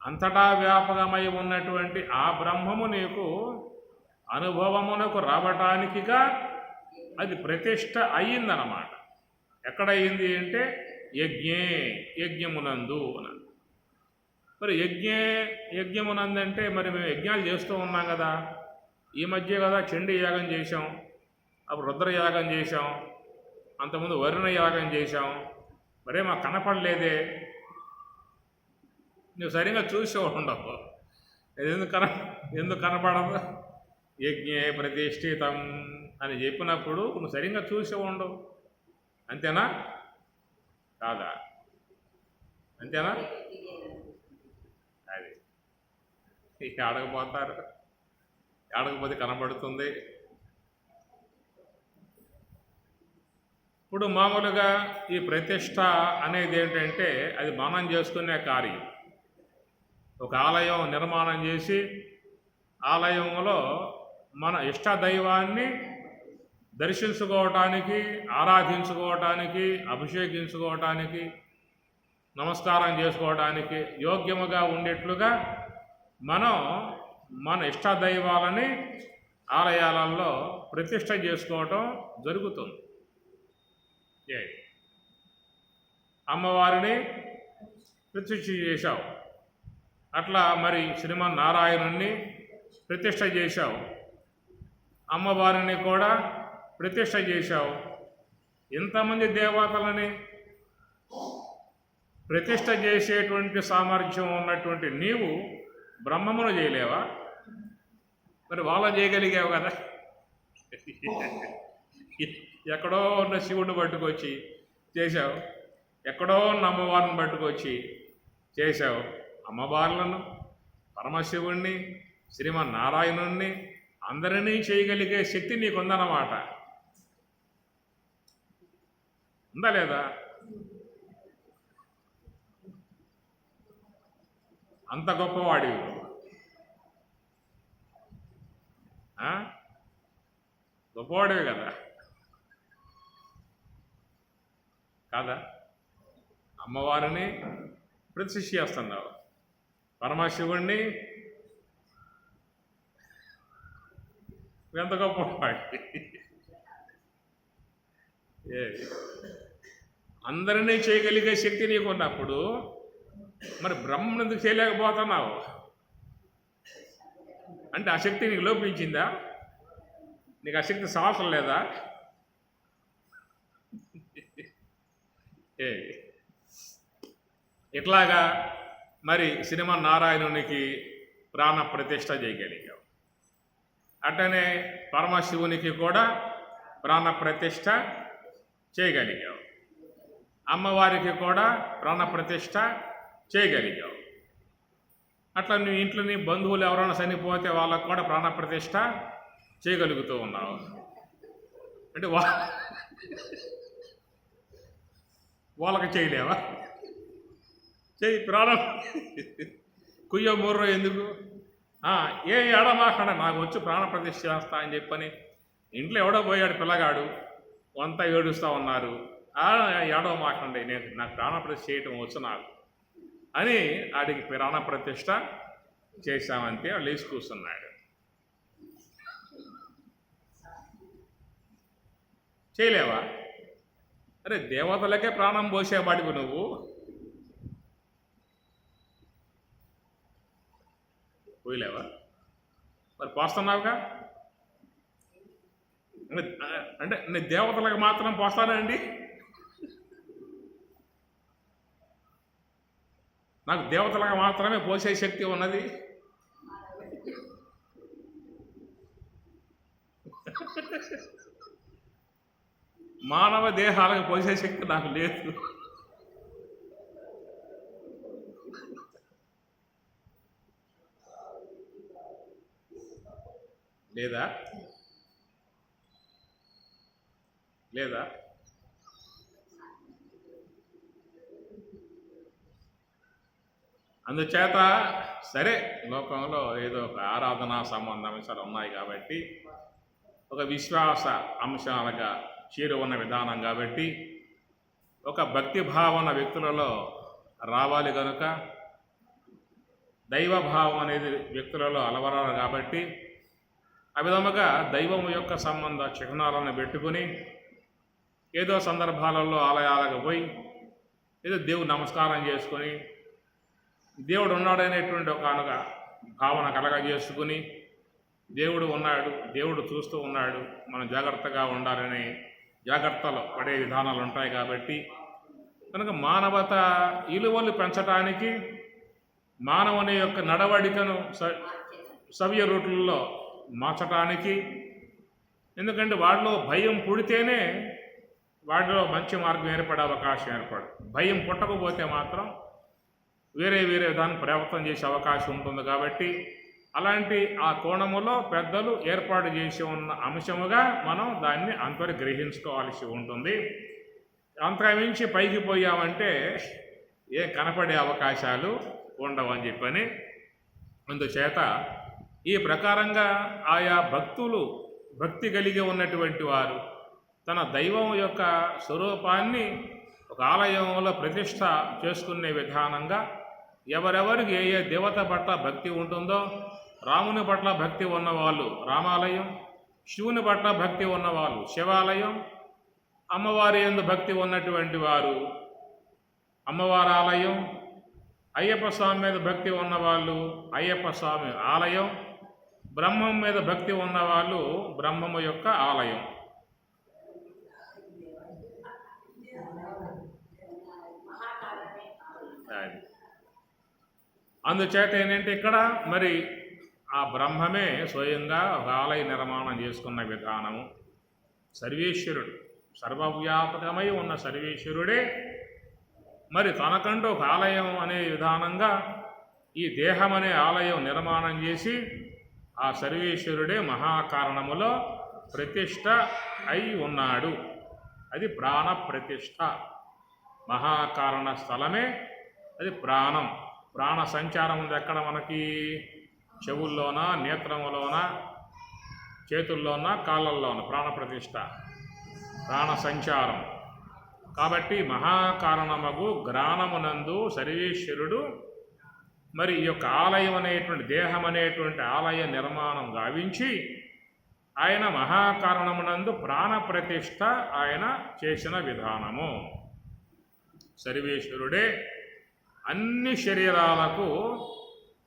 అంతటా వ్యాపకమై ఉన్నటువంటి ఆ బ్రహ్మము నీకు అనుభవమునకు రావటానికిగా అది ప్రతిష్ట అయ్యిందన్నమాట. ఎక్కడయ్యింది అంటే యజ్ఞమునందు అని. మరి యజ్ఞమునందంటే మరి మేము యజ్ఞాలు చేస్తూ ఉన్నాం కదా. ఈ మధ్య కదా చండీ యాగం చేశాం, అప్పుడు రుద్రయాగం చేశాం, అంతకుముందు వరుణ యాగం చేశాం. మరే మాకు కనపడలేదే. నువ్వు సరిగ్గా చూసే ఉండవు. ఎందుకు కనపడదు? యజ్ఞే ప్రతిష్ఠితం అని చెప్పినప్పుడు నువ్వు సరిగ్గా చూసే ఉండవు. అంతేనా కాదా? అంతేనా? అది ఆడకపోతారు, ఆడకపోతే కనబడుతుంది. ఇప్పుడు మామూలుగా ఈ ప్రతిష్ట అనేది ఏంటంటే అది మనం చేసుకునే కార్యం. ఒక ఆలయం నిర్మాణం చేసి ఆలయంలో మన ఇష్టదైవాన్ని దర్శించుకోవటానికి, ఆరాధించుకోవటానికి, అభిషేకించుకోవటానికి, నమస్కారం చేసుకోవడానికి యోగ్యముగా ఉండేట్లుగా మనం మన ఇష్టదైవాలని ఆలయాలలో ప్రతిష్ట చేసుకోవటం జరుగుతుంది. అమ్మవారిని ప్రతిష్ఠ చేశావు, అట్లా మరి శ్రీమన్నారాయణుణ్ణి ప్రతిష్ఠ చేశావు, అమ్మవారిని కూడా ప్రతిష్ఠ చేశావు. ఇంతమంది దేవతలని ప్రతిష్ఠ చేసేటువంటి సామర్థ్యం ఉన్నటువంటి నీవు బ్రహ్మమును చేయలేవా? మరి వాళ్ళని చేయగలిగావు కదా. ఎక్కడో ఉన్న శివుడిని పట్టుకొచ్చి చేశావు, ఎక్కడో ఉన్న అమ్మవారిని పట్టుకొచ్చి చేశావు. అమ్మవార్లను, పరమశివుణ్ణి, శ్రీమన్నారాయణుణ్ణి అందరినీ చేయగలిగే శక్తి నీకుందన్నమాట. ఉందా లేదా? అంత గొప్పవాడివి గొప్పవాడివి కదా కాదా? అమ్మవారిని ప్రతిష్ఠ చేస్తున్నావు, పరమశివుణ్ణి ఎంత గొప్పవాడి. అందరినీ చేయగలిగే శక్తి నీకు ఉన్నప్పుడు మరి బ్రహ్మను ఎందుకు చేయలేకపోతున్నావు? అంటే ఆ శక్తి నీకు లోపించిందా? నీకు ఆ శక్తి సాహసం లేదా? ఇట్లాగా మరి శ్రీమన్నారాయణునికి ప్రాణ ప్రతిష్ఠ చేయగలిగావు. అట్టనే పరమశివునికి కూడా ప్రాణ ప్రతిష్ఠ చేయగలిగావు, అమ్మవారికి కూడా ప్రాణ ప్రతిష్ఠ చేయగలిగావు. అట్లా నువ్వు ఇంట్లో నీ బంధువులు ఎవరైనా చనిపోతే వాళ్ళకు కూడా ప్రాణ ప్రతిష్ఠ చేయగలుగుతూ ఉన్నావు. అంటే వాళ్ళకి చేయలేవా? చెయ్యి ప్రాణం. కుయ్య మూర్ర ఎందుకు? ఏ ఏడమాకండ నాకు వచ్చి ప్రాణ ప్రతిష్ఠ చేస్తా అని చెప్పని ఇంట్లో ఎవడో పోయాడు పిల్లగాడు, అంతా ఏడుస్తూ ఉన్నారు. ఏడవ మాకండి, నాకు ప్రాణ ప్రతిష్ఠ చేయటం వచ్చు నాకు అని ఆడికి ప్రాణ ప్రతిష్ఠ చేశామంటే వాళ్ళు లేచి కూర్చున్నాడు. చేయలేవా? అరే దేవతలకే ప్రాణం పోసేవాడివి నువ్వు, పోయలేవా? మరి పోస్తున్నావుగా. అంటే నేను దేవతలకు మాత్రం పోస్తానండి, నాకు దేవతలకు మాత్రమే పోసే శక్తి ఉన్నది. మానవ దేహాలకు పోసే శక్తి నాకు లేదు. లేదా? లేదా? అందుచేత సరే లోకంలో ఏదో ఒక ఆరాధనా సంబంధ అంశాలు ఉన్నాయి కాబట్టి, ఒక విశ్వాస అంశాలుగా చేరు ఉన్న విధానం కాబట్టి, ఒక భక్తి భావన వ్యక్తులలో రావాలి కనుక, దైవభావం అనేది వ్యక్తులలో అలవరాలి కాబట్టి ఆ విధముగా దైవం యొక్క సంబంధ చిహ్నాలను పెట్టుకుని ఏదో సందర్భాలలో ఆలయాలకు పోయి ఏదో దేవుడు నమస్కారం చేసుకొని దేవుడు ఉన్నాడనేటువంటి ఒక భావన కలగజేసుకుని దేవుడు ఉన్నాడు, దేవుడు చూస్తూ ఉన్నాడు, మనం జాగ్రత్తగా ఉండాలని జాగ్రత్తలు పడే విధానాలు ఉంటాయి. కాబట్టి కనుక మానవత విలువలు పెంచడానికి మానవుని యొక్క నడవడికను సవ్య రూట్లలో మార్చడానికి, ఎందుకంటే వాడిలో భయం పుడితేనే వాడిలో మంచి మార్గం ఏర్పడే అవకాశం ఏర్పడు. భయం పుట్టకపోతే మాత్రం వేరే విధానం ప్రవర్తన చేసే అవకాశం ఉంటుంది. కాబట్టి అలాంటి ఆ కోణములో పెద్దలు ఏర్పాటు చేసి ఉన్న అంశముగా మనం దాన్ని అంతర్గ్రహించుకోవాల్సి ఉంటుంది. అంతకుమించి పైకి పోయామంటే కనపడే అవకాశాలు ఉండవని చెప్పని, అందుచేత ఈ ప్రకారంగా ఆయా భక్తి కలిగి ఉన్నటువంటి వారు తన దైవం యొక్క స్వరూపాన్ని ఒక ఆలయంలో ప్రతిష్ట చేసుకునే విధానంగా ఎవరెవరికి ఏ దేవత పట్ల భక్తి ఉంటుందో, రాముని పట్ల భక్తి ఉన్నవాళ్ళు రామాలయం, శివుని పట్ల భక్తి ఉన్నవాళ్ళు శివాలయం, అమ్మవారి యందు భక్తి ఉన్నటువంటి వారు అమ్మవారి ఆలయం, అయ్యప్ప స్వామి మీద భక్తి ఉన్నవాళ్ళు అయ్యప్ప స్వామి ఆలయం, బ్రహ్మం మీద భక్తి ఉన్నవాళ్ళు బ్రహ్మము యొక్క ఆలయం. అందుచేత ఏంటంటే ఇక్కడ మరి ఆ బ్రహ్మమే స్వయంగా ఒక ఆలయ నిర్మాణం చేసుకున్న విధానము. సర్వేశ్వరుడు సర్వవ్యాపకమై ఉన్న సర్వేశ్వరుడే మరి తనకంటూ ఒక ఆలయం అనే విధానంగా ఈ దేహం అనే ఆలయం నిర్మాణం చేసి ఆ సర్వేశ్వరుడే మహాకారణములో ప్రతిష్ట అయి ఉన్నాడు. అది ప్రాణ ప్రతిష్ట. మహాకారణ స్థలమే అది ప్రాణం. ప్రాణ సంచారం ఉంది ఎక్కడ మనకి? చెవుల్లోన, నేత్రములోన, చేతుల్లోన, కాళ్ళల్లోన ప్రాణ ప్రతిష్ట, ప్రాణ సంచారం. కాబట్టి మహాకారణమగు గ్రాణమునందు సర్వేశ్వరుడు మరి ఈ యొక్క ఆలయం అనేటువంటి దేహం అనేటువంటి ఆలయ నిర్మాణం గావించి ఆయన మహాకారణమునందు ప్రాణ ప్రతిష్ట ఆయన చేసిన విధానము. సర్వేశ్వరుడే అన్ని శరీరాలకు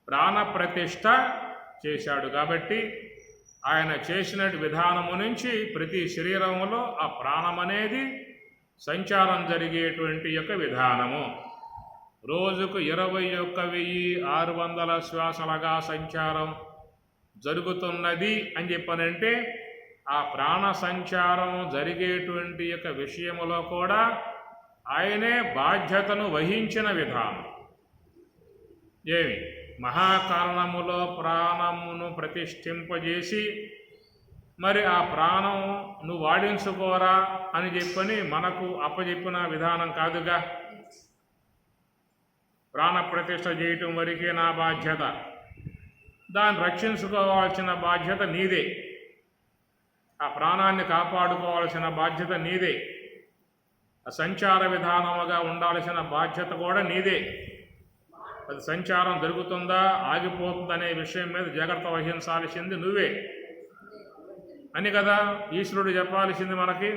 ప్రాణప్రతిష్ఠ చేశాడు. కాబట్టి ఆయన చేసిన విధానము నుంచి ప్రతి శరీరములో ఆ ప్రాణం అనేది సంచారం జరిగేటువంటి యొక్క విధానము. రోజుకు 21,600 శ్వాసలుగా సంచారం జరుగుతున్నది అని చెప్పనంటే ఆ ప్రాణ సంచారం జరిగేటువంటి యొక్క విషయములో కూడా ఆయనే బాధ్యతను వహించిన విధానం. ఏమి మహాకారణములో ప్రాణమును ప్రతిష్ఠింపజేసి మరి ఆ ప్రాణం నువ్వు వాడించుకోరా అని చెప్పని మనకు అప్పచెప్పిన విధానం కాదుగా. ప్రాణ ప్రతిష్ఠ చేయటం వరకే నా బాధ్యత, దాన్ని రక్షించుకోవాల్సిన బాధ్యత నీదే, ఆ ప్రాణాన్ని కాపాడుకోవాల్సిన బాధ్యత నీదే, సంచార విధానముగా ఉండాల్సిన బాధ్యత కూడా నీదే. అది సంచారం జరుగుతుందా ఆగిపోతుందనే విషయం మీద జాగ్రత్త వహించాల్సింది నువ్వే అని కదా ఈశ్వరుడు చెప్పాల్సింది మనకి.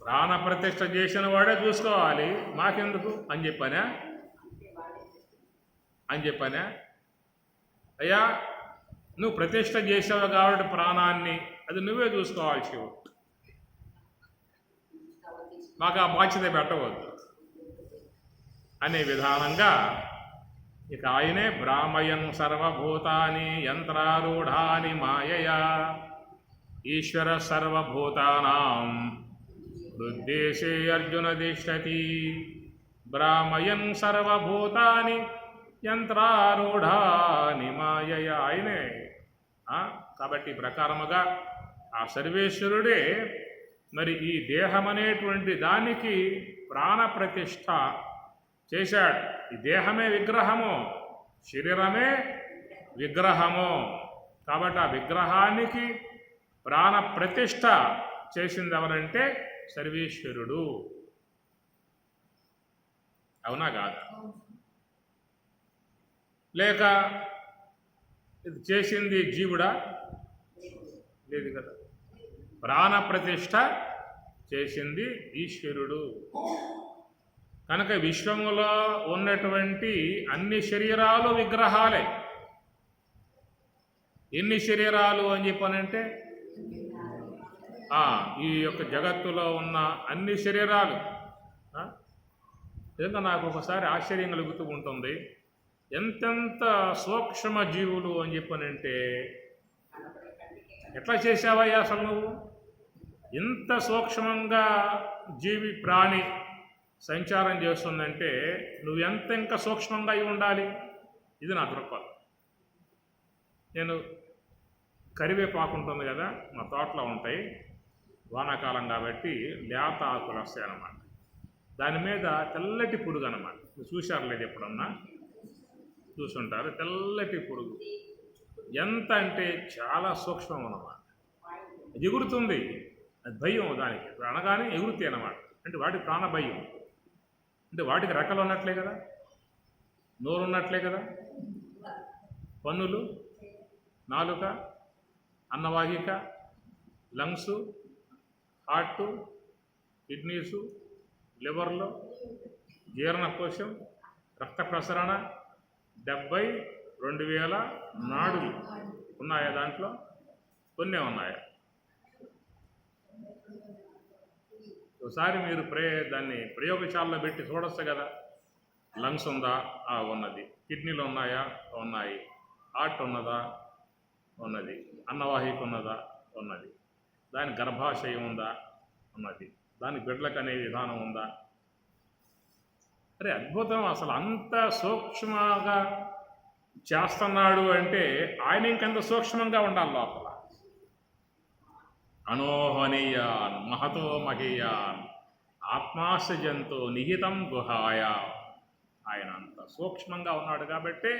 ప్రాణ ప్రతిష్ఠ చేసిన వాడే చూసుకోవాలి, మాకెందుకు అని చెప్పానా అయ్యా, నువ్వు ప్రతిష్ఠ చేసావు కాబట్టి ప్రాణాన్ని అది నువ్వే చూసుకోవాల్సి, మాకు ఆ బాధ్యత పెట్టవద్దు అనే విధానంగా ఇక ఆయనే బ్రాహ్మయన్ సర్వభూతాని యంత్రారూఢాని మాయయా ఈశ్వర సర్వభూతానాం హృద్దేశే అర్జున తిష్టతి. బ్రాహ్మయన్ సర్వభూతాని యంత్రారూఢాని మాయయా ఆయనే. కాబట్టి ప్రకారముగా ఆ సర్వేశ్వరుడే మరి ఈ దేహం అనేటువంటి దానికి ప్రాణ ప్రతిష్ఠ చేశాడు. ఈ దేహమే విగ్రహము, శరీరమే విగ్రహము. కాబట్టి ఆ విగ్రహానికి ప్రాణ ప్రతిష్ఠ చేసింది ఎవరంటే సర్వేశ్వరుడు. అవునా కాదా? లేక ఇది చేసింది జీవుడా? లేదు కదా. ప్రాణప్రతిష్ఠ చేసింది ఈశ్వరుడు. కనుక విశ్వములో ఉన్నటువంటి అన్ని శరీరాలు విగ్రహాలే. ఎన్ని శరీరాలు అని చెప్పానంటే ఈ యొక్క జగత్తులో ఉన్న అన్ని శరీరాలు. నిజంగా నాకు ఒకసారి ఆశ్చర్యం కలుగుతూ ఉంటుంది. ఎంతెంత సూక్ష్మ జీవులు అని చెప్పానంటే, ఎట్లా చేసావయ్యా అసలు నువ్వు? ఇంత సూక్ష్మంగా జీవి ప్రాణి సంచారం చేస్తుందంటే నువ్వు ఎంత ఇంకా సూక్ష్మంగా అయి ఉండాలి. ఇది నా దృక్పథం. నేను కరివేపాకు ఉంటుంది కదా, మా తోటలో ఉంటాయి, వానాకాలం కాబట్టి లేత ఆకులు వస్తాయి అన్నమాట. దాని మీద తెల్లటి పురుగు అన్నమాట. మీరు చూశారు లేదు ఎప్పుడన్నా? చూసుంటారు. తెల్లటి పురుగు ఎంత అంటే చాలా సూక్ష్మం అన్నమాట. ఎగురుతుంది, అది భయం దానికి. అనగానే ఎగురుతాయి అన్నమాట. అంటే వాటి ప్రాణ భయం. అంటే వాటికి రెక్కలు ఉన్నట్లే కదా, నోరు ఉన్నట్లే కదా, పన్నులు, నాలుక, అన్నవాహిక, లంగ్స్, హార్టు, కిడ్నీసు, లివర్లో, జీర్ణకోశం, రక్త ప్రసరణ, 72,000 నాడులు ఉన్నాయా దాంట్లో? కొన్నే ఉన్నాయా? ఒకసారి మీరు దాన్ని ప్రయోగశాలలో పెట్టి చూడొచ్చు కదా. లంగ్స్ ఉందా? ఉన్నది. కిడ్నీలు ఉన్నాయా? ఉన్నాయి. హార్ట్ ఉన్నదా? ఉన్నది. అన్నవాహిక ఉన్నదా? ఉన్నది. దాని గర్భాశయం ఉందా? ఉన్నది. దాని బిడ్డలకు అనే విధానం ఉందా? అరే అద్భుతం. అసలు అంత సూక్ష్మంగా చేస్తున్నాడు అంటే ఆయన ఇంకెంత సూక్ష్మంగా ఉండాలి లోపల. అనోహనీయాన్ మహతో మహీయాన్ ఆత్మాశజంతో నిహితం గుహాయ. ఆయన అంత సూక్ష్మంగా ఉన్నాడు కాబట్టి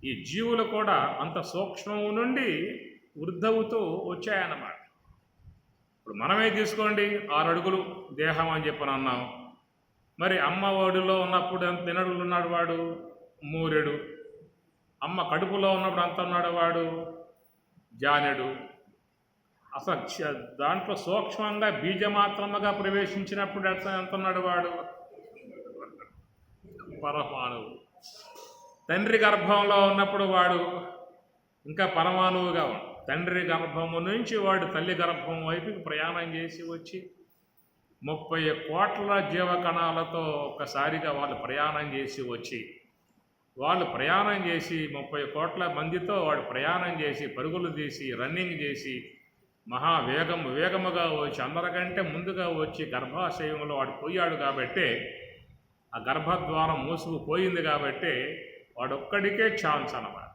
ఈ జీవులు కూడా అంత సూక్ష్మం నుండి వృద్ధవుతూ వచ్చాయన్నమాట. ఇప్పుడు మనమే తీసుకోండి, 6 అడుగులు దేహం అని చెప్పని అన్నాం. మరి అమ్మ ఒడిలో ఉన్నప్పుడు ఎంత ఎన్నడుగులు ఉన్నాడు వాడు? 3 అమ్మ కడుపులో ఉన్నప్పుడు అంత ఉన్నాడు వాడు? జానెడు. అసలు దాంట్లో సూక్ష్మంగా బీజమాత్రముగా ప్రవేశించినప్పుడు ఎంత ఉన్నాడు వాడు? పరమాణువు. తండ్రి గర్భంలో ఉన్నప్పుడు వాడు ఇంకా పరమాణువుగా ఉన్నాడు. తండ్రి గర్భము నుంచి వాడు తల్లి గర్భం వైపుకి ప్రయాణం చేసి వచ్చి 30 కోట్ల జీవకణాలతో ఒక్కసారిగా వాళ్ళు ప్రయాణం చేసి వచ్చి, వాళ్ళు ప్రయాణం చేసి 30 కోట్ల మందితో వాడు ప్రయాణం చేసి పరుగులు తీసి రన్నింగ్ చేసి వేగముగా వచ్చి అందరికంటే ముందుగా వచ్చి గర్భాశయంలో వాడు పోయాడు కాబట్టి, ఆ గర్భద్వారం మూసుకుపోయింది కాబట్టి వాడొక్కడికే ఛాన్స్ అన్నమాట.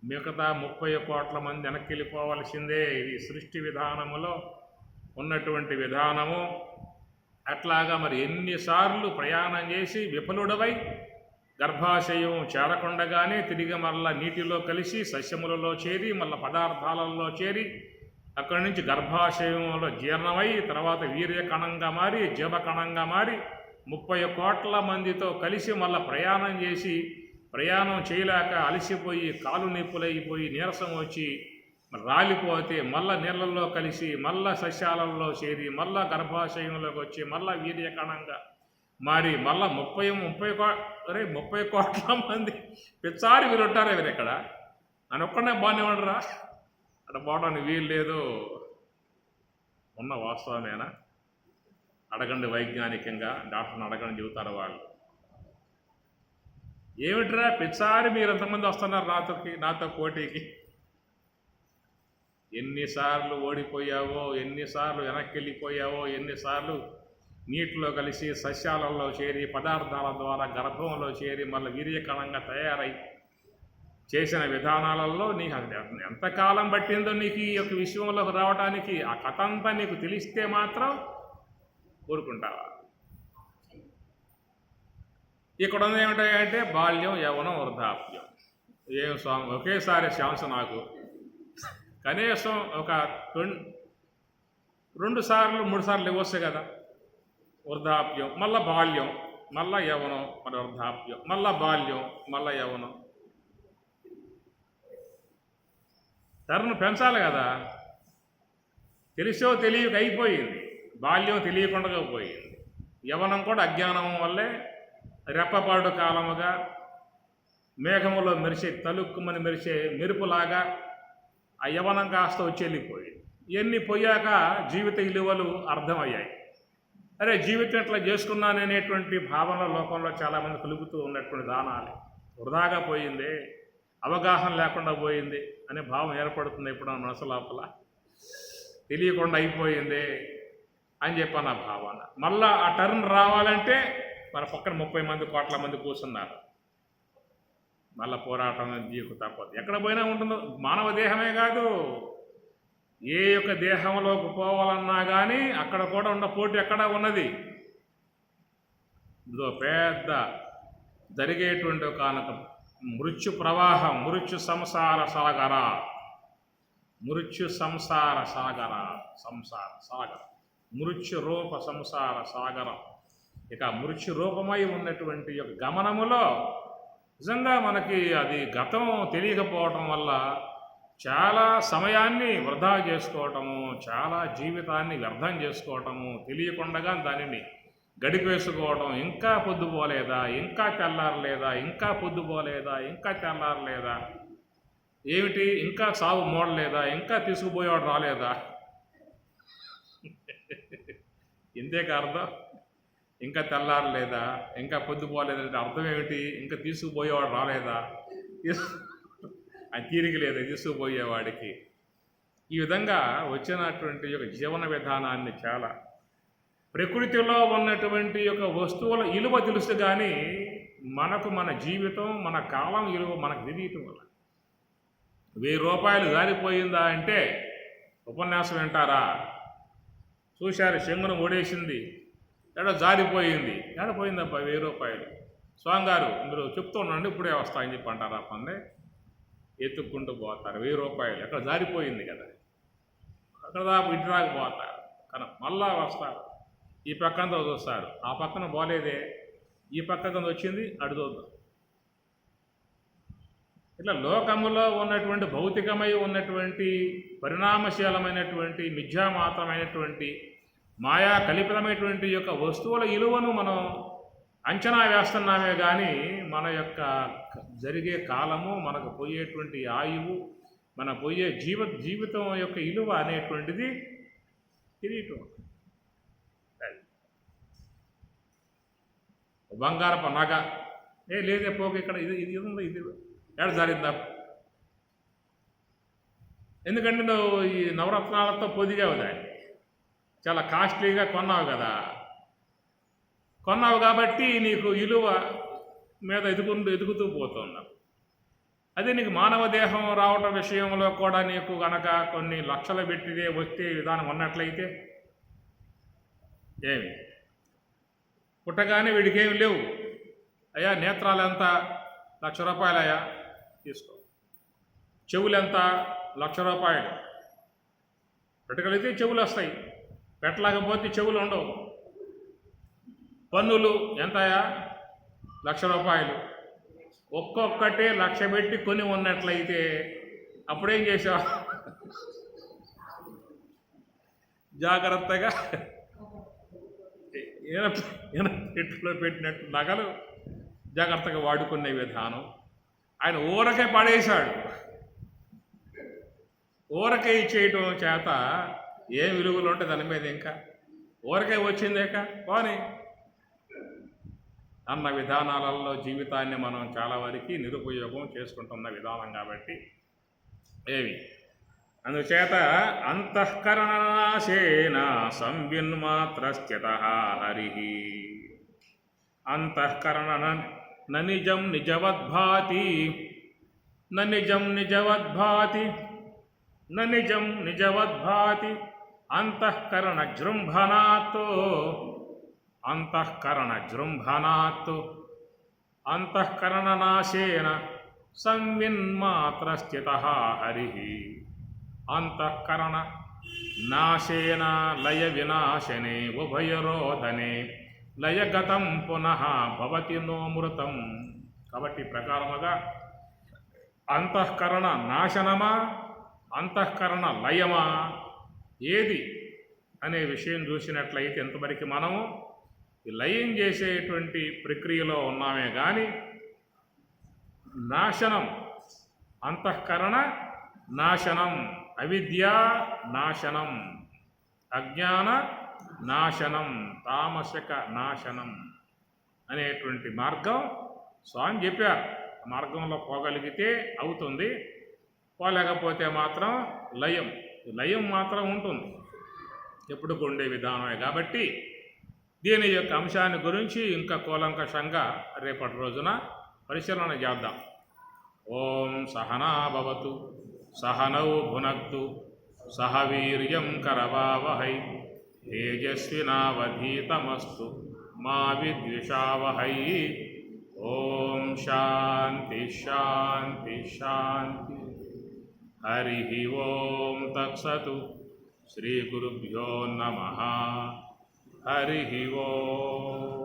మిగతా 30 కోట్ల మంది వెనక్కి వెళ్ళిపోవలసిందే. ఇది సృష్టి విధానములో ఉన్నటువంటి విధానము. అట్లాగా మరి ఎన్నిసార్లు ప్రయాణం చేసి విఫలుడవై గర్భాశయం చేరకుండగానే తిరిగి మళ్ళా నీటిలో కలిసి సస్యములలో చేరి మళ్ళీ పదార్థాలలో చేరి అక్కడి నుంచి గర్భాశయంలో జీర్ణమై తర్వాత వీర్యకణంగా మారి జీవకణంగా మారి 30 కోట్ల మందితో కలిసి మళ్ళీ ప్రయాణం చేయలేక అలసిపోయి కాలు నొప్పులైపోయి నీరసం వచ్చి రాలిపోతే మళ్ళా నీళ్ళల్లో కలిసి మళ్ళా సస్యాలలో చేరి మళ్ళా గర్భాశయంలోకి వచ్చి మళ్ళా వీర్యకణంగా మారి మళ్ళా 30 కోట్ల మంది పిచ్చారి వీరు ఉంటారా వీరు ఇక్కడ? నన్ను ఒక్కడే బాగానే ఉండరా? అక్కడ పోవడానికి వీలు లేదు. ఉన్న వాస్తవమేనా? అడగండి వైజ్ఞానికంగా, డాక్టర్ని అడగండి, చెబుతారు వాళ్ళు. ఏమిట్రా పిచ్చారి మీరు ఎంతమంది వస్తున్నారు నాతో పోటీకి? ఎన్నిసార్లు ఓడిపోయావో, ఎన్నిసార్లు వెనక్కి వెళ్ళిపోయావో, ఎన్నిసార్లు నీటిలో కలిసి సస్యాలలో చేరి పదార్థాల ద్వారా గర్భంలో చేరి మళ్ళీ వీర్యకణంగా తయారై చేసిన విధానాలలో నీకు ఎంతకాలం పట్టిందో నీకు ఈ యొక్క విషయంలోకి రావడానికి, ఆ కథ అంతా నీకు తెలిస్తే మాత్రం కోరుకుంటావా? ఇక్కడ ఉంది ఏమిటంటే బాల్యం, యవ్వనం, వృద్ధాప్యం. ఏం స్వామి ఒకేసారి ఛాన్స్ నాకు కనీసం ఒక 2 సార్లు 3 సార్లు ఇవ్వచ్చు కదా. వృద్ధాప్యం, మళ్ళీ బాల్యం, మళ్ళా యవ్వనం, మరి వృద్ధాప్యం, మళ్ళా బాల్యం, మళ్ళా యవ్వనం. టర్న్ పెంచాలి కదా. తెలిసో తెలియక అయిపోయింది. బాల్యం తెలియకుండా పోయింది. యవ్వనం కూడా అజ్ఞానం వల్లే రెప్పపాటు కాలముగా మేఘములో మెరిసే తలుక్కుమని మెరిసే మెరుపులాగా ఆ యవ్వనం కాస్త వచ్చి వెళ్ళిపోయింది. ఇవన్నీ పోయాక జీవిత విలువలు అర్థమయ్యాయి. అరే జీవితం ఇట్లా చేసుకున్నాననేటువంటి భావన లోకంలో చాలామంది కలుగుతూ ఉన్నటువంటి దానాలు వృధాగా పోయింది, అవగాహన లేకుండా పోయింది అనే భావం ఏర్పడుతుంది. ఇప్పుడు మనసు లోపల తెలియకుండా అయిపోయింది అని చెప్పన్న భావన. మళ్ళా ఆ టర్న్ రావాలంటే మన పక్కన 30 మంది కోట్ల మంది కూర్చున్నారు. మళ్ళీ పోరాటం జీవితం తప్పదు. ఎక్కడ పోయినా ఉంటుందో. మానవ దేహమే కాదు, ఏ యొక్క దేహంలోకి పోవాలన్నా కానీ అక్కడ కూడా ఉన్న పోటీ ఎక్కడ ఉన్నది. ఇదో పెద్ద జరిగేటువంటి ఒక మృత్యు ప్రవాహం, మృత్యు సంసార సాగర, మృత్యు సంసార సాగర, సంసార సాగర, మృత్యు రూప సంసార సాగరం. ఇక మృత్యు రూపమై ఉన్నటువంటి యొక్క గమనములో నిజంగా మనకి అది గతం తెలియకపోవటం వల్ల చాలా సమయాన్ని వృధా చేసుకోవటము, చాలా జీవితాన్ని వ్యర్థం చేసుకోవటము, తెలియకుండా దానిని గడిపేసుకోవడం. ఇంకా పొద్దుపోలేదా, ఇంకా తెల్లారలేదా, ఇంకా పొద్దుపోలేదా, ఇంకా తెల్లారలేదా, ఏమిటి ఇంకా సాగు మోడలేదా, ఇంకా తీసుకుపోయేవాడు రాలేదా, ఇంతేకా అర్థం. ఇంకా తెల్లారలేదా, ఇంకా పొద్దుపోలేదంటే అర్థం ఏమిటి? ఇంకా తీసుకుపోయేవాడు రాలేదా, అది తీరిక లేదా తీసుకుపోయేవాడికి. ఈ విధంగా వచ్చినటువంటి యొక్క జీవన విధానాన్ని చాలా ప్రకృతిలో ఉన్నటువంటి యొక్క వస్తువుల విలువ తెలుసు, కానీ మనకు మన జీవితం, మన కాలం విలువ మనకు తెలియటం వల్ల 1000 రూపాయలు జారిపోయిందా అంటే ఉపన్యాసం వింటారా? చూశారు చెంగును ఓడేసింది, ఎక్కడ జారిపోయింది, ఎక్కడ పోయిందబ్బా 1000 రూపాయలు. స్వామి గారు మీరు చెప్తూ ఉండండి ఇప్పుడే వస్తాయని చెప్పి అంటారా? పన్నే ఎత్తుక్కుంటూ పోతారు. 1000 రూపాయలు ఎక్కడ జారిపోయింది కదా, అక్కడ దాకా ఇంటి దాకా పోతారు. కానీ మళ్ళా వస్తారు, ఈ పక్కన చూస్తారు, ఆ పక్కన పోలేదే, ఈ పక్కన వచ్చింది అటు చూద్దాం. ఇట్లా లోకములో ఉన్నటువంటి భౌతికమై ఉన్నటువంటి పరిణామశీలమైనటువంటి మిథ్యామాత్రమైనటువంటి మాయా కల్పితమైనటువంటి యొక్క వస్తువుల విలువను మనం అంచనా వేస్తున్నామే కానీ మన యొక్క జరిగే కాలము, మనకు పోయేటువంటి ఆయువు, మన పోయే జీవితం యొక్క విలువ అనేటువంటిది తెలియటం. బంగారపు నగ లేదే పోక ఇక్కడ ఇది ఉంది, ఇది ఎక్కడ జారిందా? ఎందుకంటే నువ్వు ఈ నవరత్నాలతో పొదిగావు, దాన్ని చాలా కాస్ట్లీగా కొన్నావు కదా, కొన్నావు కాబట్టి నీకు విలువ మీద ఎదుగుతూ పోతున్నావు. అదే నీకు మానవ దేహం రావటం విషయంలో కూడా నీకు కనుక కొన్ని లక్షలు పెట్టిదే వచ్చే విధానం ఉన్నట్లయితే ఏమి పుట్టగానే వీడికేమి లేవు. అయ్యా నేత్రాలు ఎంత? 1,00,000 రూపాయలు అయ్యా తీసుకో. చెవులు ఎంత? 1,00,000 రూపాయలు. పెట్టగలిగితే చెవులు వస్తాయి, పెట్టలేకపోతే చెవులు ఉండవు. పన్నులు ఎంతయా? 1,00,000 రూపాయలు. ఒక్కొక్కటే 1,00,000 పెట్టి కొని ఉన్నట్లయితే అప్పుడేం చేసావు? జాగ్రత్తగా పెట్టులో పెట్టినట్టు నగలు జాగ్రత్తగా వాడుకునే విధానం. ఆయన ఊరకే పడేశాడు. ఊరకే ఇచ్చేయటం చేత ఏం విలువలు ఉంటే దాని మీద ఇంకా ఊరకే వచ్చిందేక పోనీ అన్న విధానాలలో జీవితాన్ని మనం చాలా వరకు నిరుపయోగం చేసుకుంటున్న విధానం కాబట్టి ఏవి అందుచేత అంతఃకరణనాశేన సంవిన్మాత్రస్థితః హరిః. అంతఃకరణ నిజం నిజవద్భాతి, నిజం నిజవద్భాతి, నిజం నిజవద్భాతి. అంతఃకరణ జృంభణాత్, అంతఃకరణ జృంభణాత్. అంతఃకరణనాశేన సంవిన్మాత్రస్థితః హరిః. అంతఃకరణ నాశేన లయ వినాశనే ఉభయరోధనే లయగతం పునః భవతి నోమృతం. కాబట్టి ప్రకారముగా అంతఃకరణ నాశనమా అంతఃకరణ లయమా ఏది అనే విషయం చూసినట్లయితే ఎంతవరకు మనము ఈ లయం చేసేటువంటి ప్రక్రియలో ఉన్నామే కానీ నాశనం అంతఃకరణ నాశనం, అవిద్య నాశనం, అజ్ఞాన నాశనం, తామసిక నాశనం అనేటువంటి మార్గం స్వామి చెప్పారు. మార్గంలో పోగలిగితే అవుతుంది, పోలేకపోతే మాత్రం లయం మాత్రం ఉంటుంది, ఎప్పుడు ఉండే విధానమే. కాబట్టి దీని యొక్క అంశాన్ని గురించి ఇంకా కూలంకషంగా రేపటి రోజున పరిశీలన చేద్దాం. ఓం సహనా భవతు సహనౌ భునక్తు సహ వీర్యం కరవావహై తేజస్వినావధీతమస్తు మా విద్విషావహై. ఓం శాంతి శాంతి శాంతి. హరి ఓం తత్సతు. శ్రీ గురుభ్యో నమః. హరి ఓం.